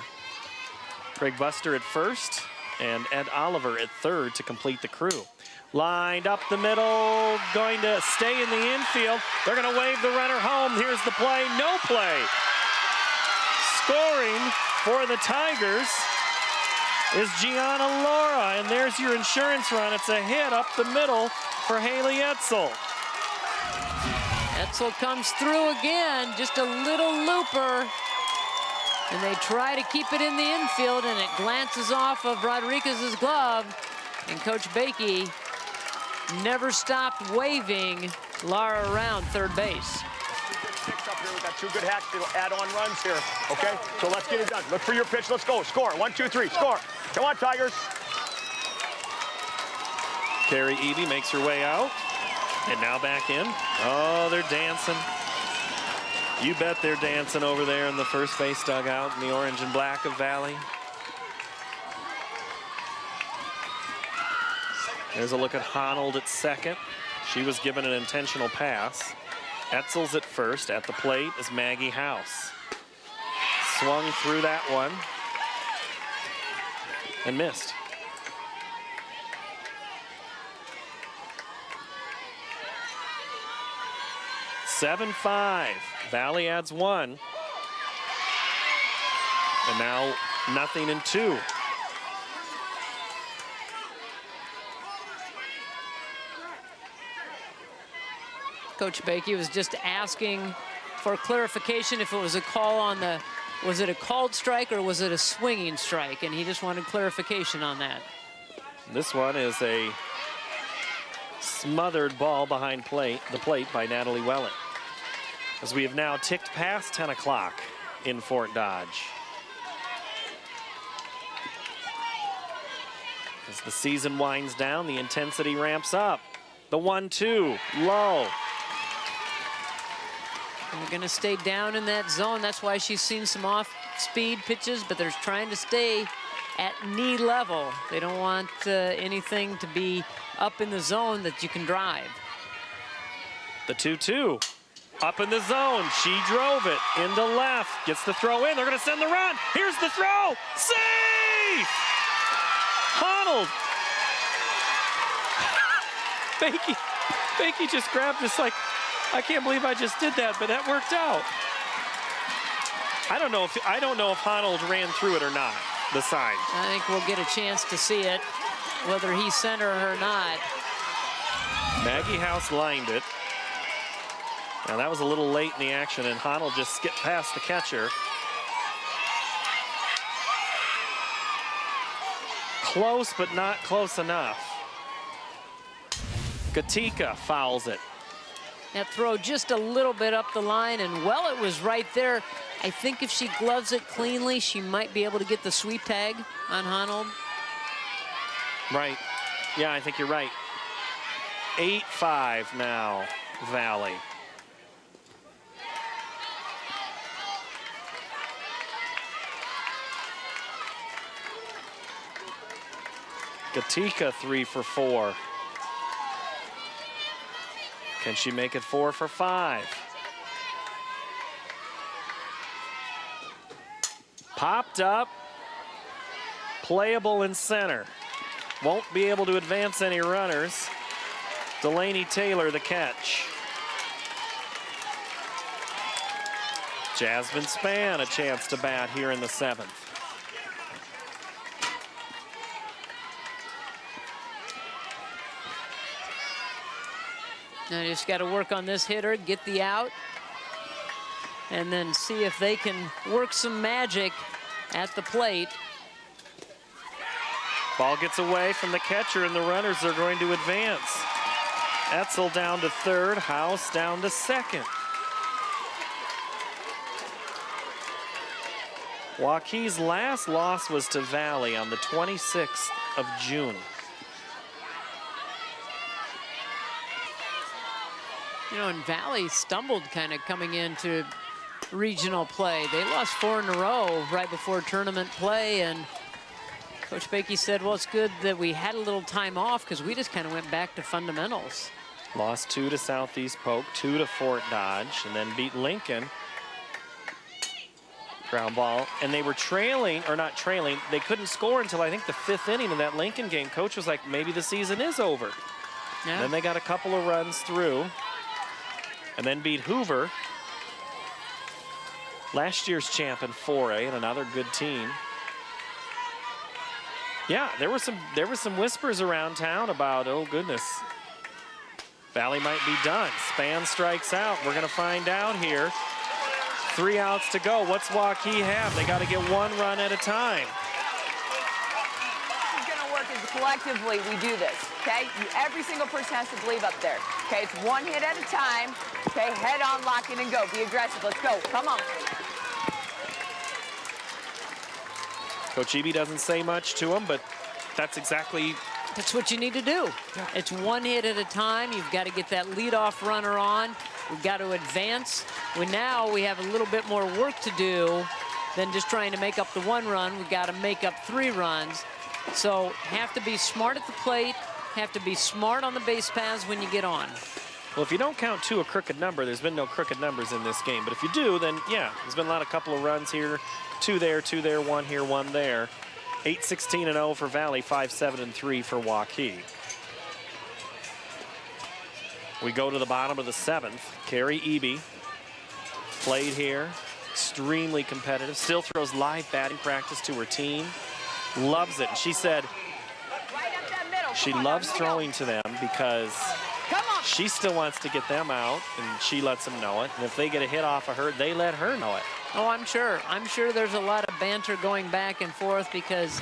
Greg Buster at first and Ed Oliver at third to complete the crew. Lined up the middle, going to stay in the infield. They're going to wave the runner home. Here's the play, no play. Scoring for the Tigers is Gianna Laura, and there's your insurance run. It's a hit up the middle for Haley Etzel. Etzel comes through again, just a little looper. And they try to keep it in the infield, and it glances off of Rodriguez's glove. And Coach Bakey never stopped waving Lara around third base. We got 2 good add-on runs here, okay? So let's get it done. Look for your pitch. Let's go. Score. 1, 2, 3. Score. Come on, Tigers. Carrie Eby makes her way out. And now back in. Oh, they're dancing. You bet they're dancing over there in the first base dugout in the orange and black of Valley. There's a look at Honold at second. She was given an intentional pass. Etzel's at first. At the plate is Maggie House. Swung through that one and missed. (7-5). Valley adds 1. And now 0-2. Coach Bakey was just asking for clarification if it was a call on the, was it a called strike or was it a swinging strike? And he just wanted clarification on that. This one is a smothered ball behind the plate by Natalie Welling. As we have now ticked past 10 o'clock in Fort Dodge. As the season winds down, the intensity ramps up. The 1-2, low. And they're gonna stay down in that zone. That's why she's seen some off-speed pitches, but they're trying to stay at knee level. They don't want anything to be up in the zone that you can drive. The 2-2. Up in the zone, she drove it into left, gets the throw in, they're gonna send the run. Here's the throw, safe! Honold. Bakey just grabbed this like, I can't believe I just did that, but that worked out. I don't know if Honold ran through it or not, the sign. I think we'll get a chance to see it, whether he sent her or not. Maggie House lined it. Now that was a little late in the action, and Honold just skipped past the catcher. Close, but not close enough. Gatika fouls it. That throw just a little bit up the line, and well, it was right there. I think if she gloves it cleanly, she might be able to get the sweep tag on Honold. Right. Yeah, I think you're right. 8-5 now, Valley. Gatika 3 for 4. Can she make it 4 for 5? Popped up. Playable in center. Won't be able to advance any runners. Delaney Taylor the catch. Jasmine Spann a chance to bat here in the 7th. Now you just got to work on this hitter, get the out, and then see if they can work some magic at the plate. Ball gets away from the catcher, and the runners are going to advance. Etzel down to third, House down to second. Waukee's last loss was to Valley on the 26th of June. You know, and Valley stumbled kind of coming into regional play. They lost 4 in a row right before tournament play, and Coach Bakey said, well, it's good that we had a little time off because we just kind of went back to fundamentals. Lost 2 to Southeast Polk, 2 to Fort Dodge, and then beat Lincoln. Ground ball, and they were trailing, or not trailing, they couldn't score until I think the 5th inning of that Lincoln game. Coach was like, maybe the season is over. Yeah. Then they got a couple of runs through, and then beat Hoover, last year's champ in 4A, and another good team. Yeah, there were some whispers around town about, oh goodness, Valley might be done. Span strikes out. We're going to find out here. 3 outs to go. What's Waukee have? They got to get 1 run at a time. This is going to work as collectively we do this, okay? Every single person has to believe up there, okay? It's 1 hit at a time, okay? Head on, lock in, and go. Be aggressive. Let's go. Come on. Coach Eby doesn't say much to him, but that's what you need to do. It's 1 hit at a time. You've got to get that leadoff runner on. We've got to advance. Now we have a little bit more work to do than just trying to make up the 1 run. We've got to make up 3 runs. So have to be smart at the plate, have to be smart on the base paths when you get on. Well, if you don't count 2 a crooked number, there's been no crooked numbers in this game. But if you do, then yeah, there's been a couple of runs here. 2 there, 1 here, 1 there. 8-16-0 for Valley, 5-7-3 for Waukee. We go to the bottom of the 7th. Carrie Eby played here, extremely competitive, still throws live batting practice to her team, loves it. And she said she loves throwing to them because she still wants to get them out, and she lets them know it. And if they get a hit off of her, they let her know it. Oh, I'm sure. I'm sure there's a lot of banter going back and forth because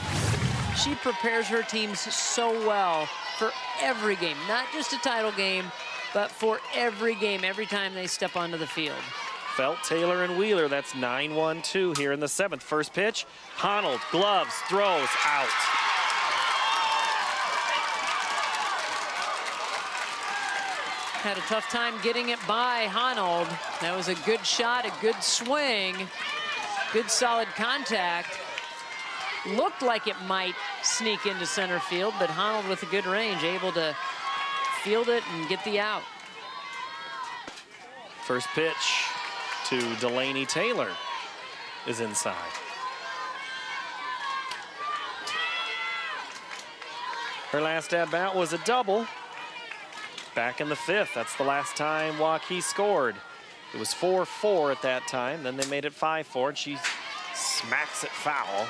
she prepares her teams so well for every game, not just a title game, but for every game, every time they step onto the field. Felt, Taylor, and Wheeler. That's 9-1-2 here in the 7th. First pitch, Honnold, gloves, throws, out. Had a tough time getting it by Honnold. That was a good shot, a good swing, good solid contact. Looked like it might sneak into center field, but Honnold with a good range, able to field it and get the out. First pitch to Delaney Taylor is inside. Her last at-bat was a double back in the 5th. That's the last time Waukee scored. It was 4-4 at that time. Then they made it 5-4, and she smacks it foul.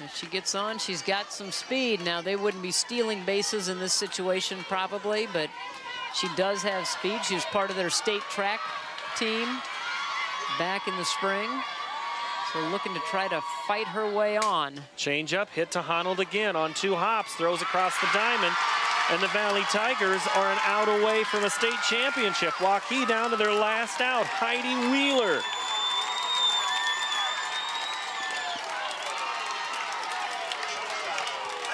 If she gets on, she's got some speed. Now, they wouldn't be stealing bases in this situation probably, but she does have speed. She was part of their state track team back in the spring. So looking to try to fight her way on. Change up, hit to Honnold again on 2 hops, throws across the diamond. And the Valley Tigers are an out away from a state championship. Waukee down to their last out, Heidi Wheeler.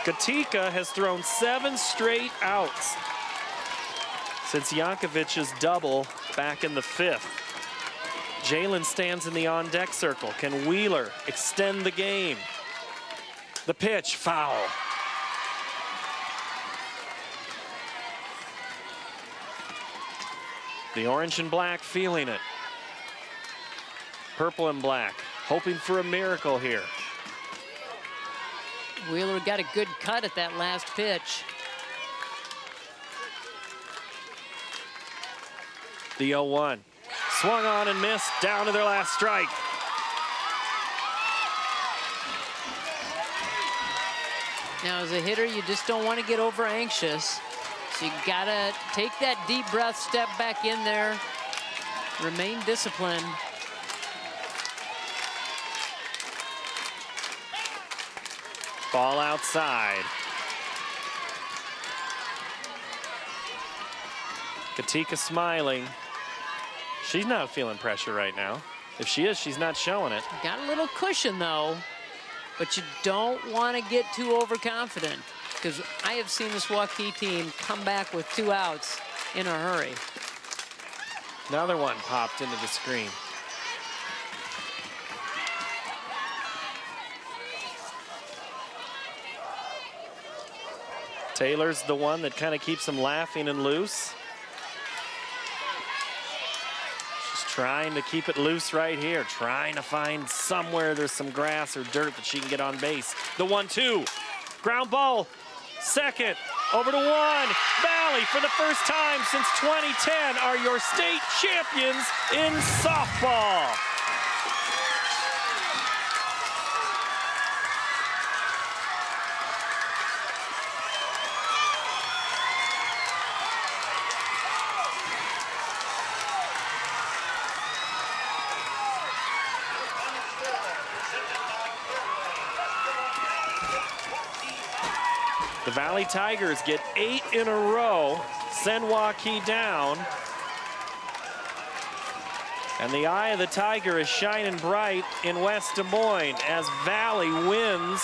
Katika has thrown 7 straight outs since Yankovic's double back in the 5th. Jalen stands in the on-deck circle. Can Wheeler extend the game? The pitch, foul. The orange and black feeling it. Purple and black, hoping for a miracle here. Wheeler got a good cut at that last pitch. The 0-1. Swung on and missed, down to their last strike. Now, as a hitter, you just don't want to get over anxious. So you gotta take that deep breath, step back in there, remain disciplined. Ball outside. Katika smiling. She's not feeling pressure right now. If she is, she's not showing it. Got a little cushion though, but you don't want to get too overconfident because I have seen this Waukee team come back with 2 outs in a hurry. Another one popped into the screen. Taylor's the one that kind of keeps them laughing and loose. She's trying to keep it loose right here, trying to find somewhere there's some grass or dirt that she can get on base. The 1-2, ground ball, second, over to 1. Valley, for the first time since 2010, are your state champions in softball. The Valley Tigers get 8 in a row, send Waukee down. And the eye of the Tiger is shining bright in West Des Moines as Valley wins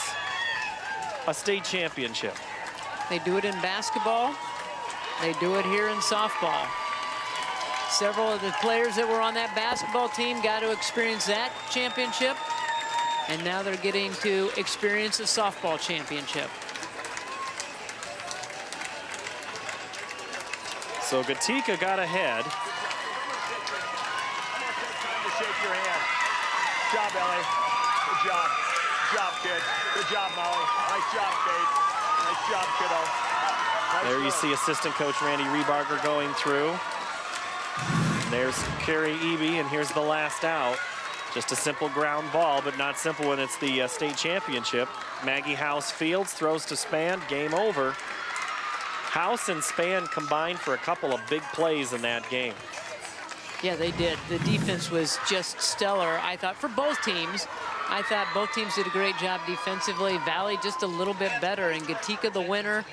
a state championship. They do it in basketball. They do it here in softball. Several of the players that were on that basketball team got to experience that championship. And now they're getting to experience a softball championship. So Gatika got ahead. Time to shake your hand. Good job, Ellie. Good job. Good job, kid. Good job, Molly. Nice job, Kate. Nice job, kiddo. Nice There you work. see assistant coach Randy Rebarger going through. There's Carrie Eby, and here's the last out. Just a simple ground ball, but not simple when it's the state championship. Maggie House fields, throws to Span, game over. House and Span combined for a couple of big plays in that game. Yeah, they did. The defense was just stellar, I thought, for both teams. I thought both teams did a great job defensively. Valley just a little bit better, and Gatika, the winner,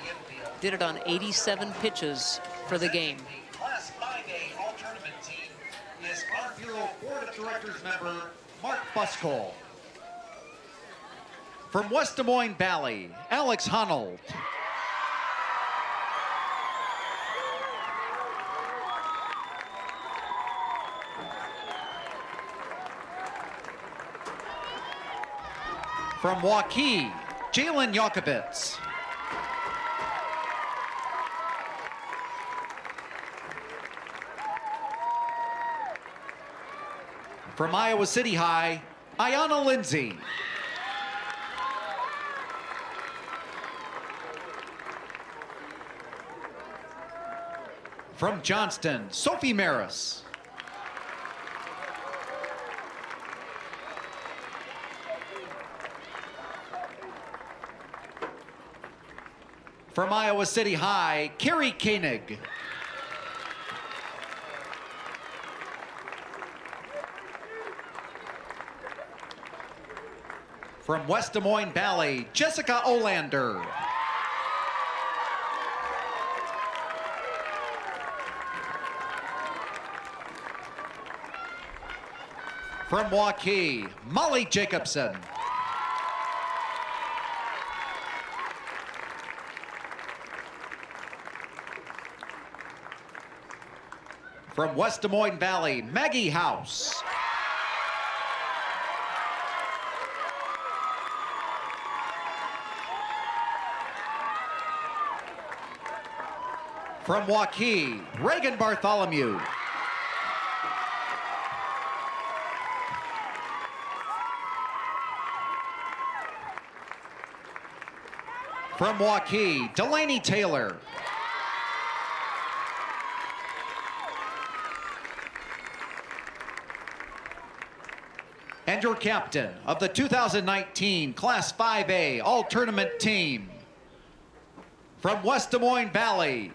did it on 87 pitches for the game. Class 5A all-tournament team is Farm Bureau Board of Directors member Mark Buskell. From West Des Moines Valley, Alex Hunold. From Waukee, Jalen Yakovitz. From Iowa City High, Ayanna Lindsay. From Johnston, Sophie Maris. From Iowa City High, Carrie Koenig. From West Des Moines Valley, Jessica Olander. From Waukee, Molly Jacobson. From West Des Moines Valley, Maggie House. From Waukee, Reagan Bartholomew. From Waukee, Delaney Taylor. And your captain of the 2019 Class 5A All-Tournament team, from West Des Moines Valley,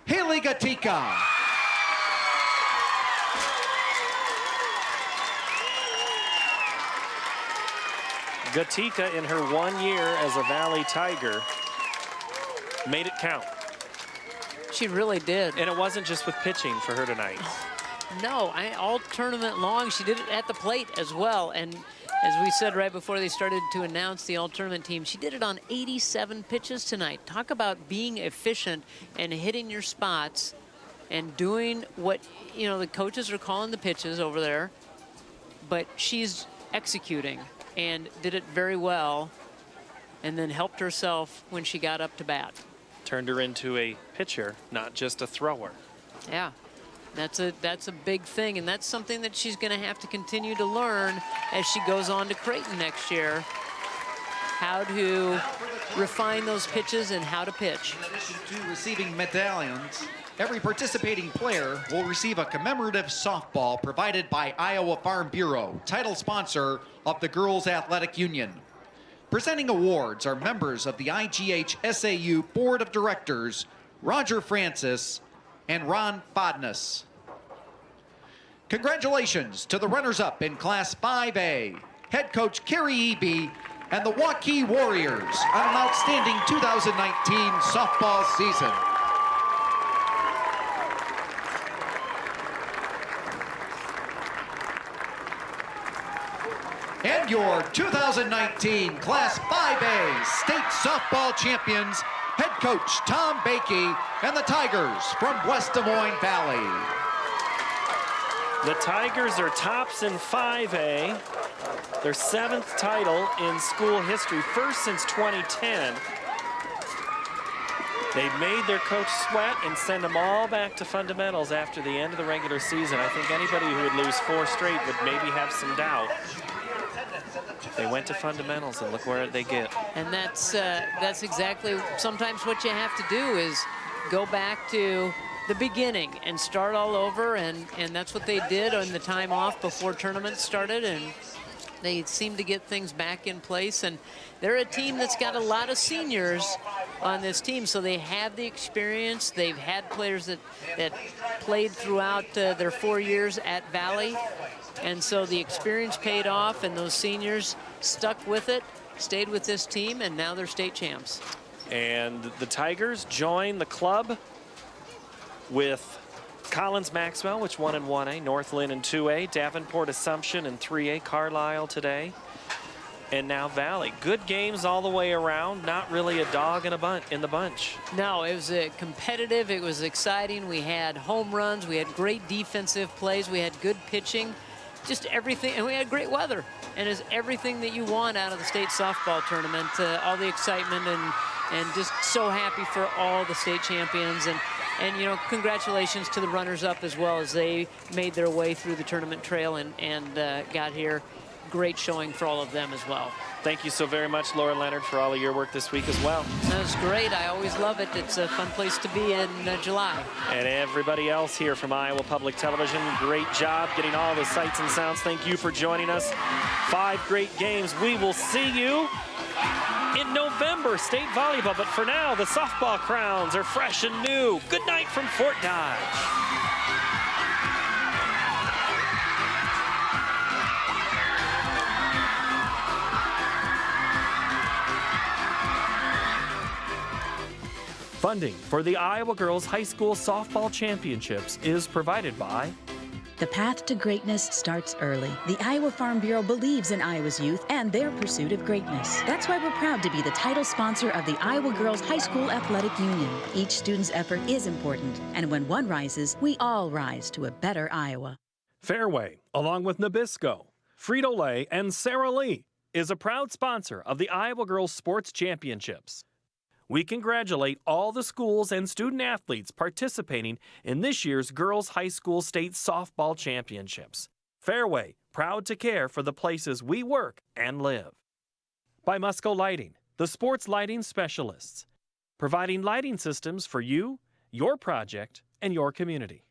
Haley Gatika. Gatika, in her 1 year as a Valley Tiger, made it count. She really did. And it wasn't just with pitching for her tonight. No, all tournament long, she did it at the plate as well. And as we said right before they started to announce the all-tournament team, she did it on 87 pitches tonight. Talk about being efficient and hitting your spots and doing what, you know, the coaches are calling the pitches over there, but she's executing and did it very well, and then helped herself when she got up to bat. Turned her into a pitcher, not just a thrower. Yeah. That's a big thing, and that's something that she's going to have to continue to learn as she goes on to Creighton next year, how to refine those pitches and how to pitch. In addition to receiving medallions, every participating player will receive a commemorative softball provided by Iowa Farm Bureau, title sponsor of the Girls Athletic Union. Presenting awards are members of the IGHSAU Board of Directors, Roger Francis and Ron Bodness. Congratulations to the runners-up in Class 5A, head coach Carrie Eby and the Waukee Warriors on an outstanding 2019 softball season. And your 2019 Class 5A State Softball Champions, head coach Tom Bakey and the Tigers from West Des Moines Valley. The Tigers are tops in 5A, their 7th title in school history, first since 2010. They made their coach sweat and send them all back to fundamentals after the end of the regular season. I think anybody who would lose 4 straight would maybe have some doubt. They went to fundamentals, and look where they get. And that's exactly sometimes what you have to do is go back to the beginning and start all over, and that's what they did on the time off before tournaments started, and they seem to get things back in place. And they're a team that's got a lot of seniors on this team, so they have the experience. They've had players that played throughout their 4 years at Valley. And so the experience paid off, and those seniors stuck with it, stayed with this team, and now they're state champs. And the Tigers join the club with Collins Maxwell, which won in 1A, Northland in 2A, Davenport Assumption in 3A, Carlisle today, and now Valley. Good games all the way around, not really a dog in the bunch. No, it was competitive, it was exciting. We had home runs, we had great defensive plays, we had good pitching. Just everything, and we had great weather, and it's everything that you want out of the state softball tournament. All the excitement, and just so happy for all the state champions, and you know, congratulations to the runners-up as well, as they made their way through the tournament trail and got here. Great showing for all of them as well. Thank you so very much, Laura Leonard, for all of your work this week as well. That was great. I always love it. It's a fun place to be in July. And everybody else here from Iowa Public Television, great job getting all the sights and sounds. Thank you for joining us. 5 great games. We will see you in November, state volleyball. But for now, the softball crowns are fresh and new. Good night from Fort Dodge. Funding for the Iowa Girls High School Softball Championships is provided by The path to greatness starts early. The Iowa Farm Bureau believes in Iowa's youth and their pursuit of greatness. That's why we're proud to be the title sponsor of the Iowa Girls High School Athletic Union. Each student's effort is important, and when one rises, we all rise to a better Iowa. Fairway, along with Nabisco, Frito-Lay, and Sara Lee, is a proud sponsor of the Iowa Girls Sports Championships. We congratulate all the schools and student athletes participating in this year's Girls High School State Softball Championships. Fairway, proud to care for the places we work and live. By Musco Lighting, the sports lighting specialists, providing lighting systems for you, your project, and your community.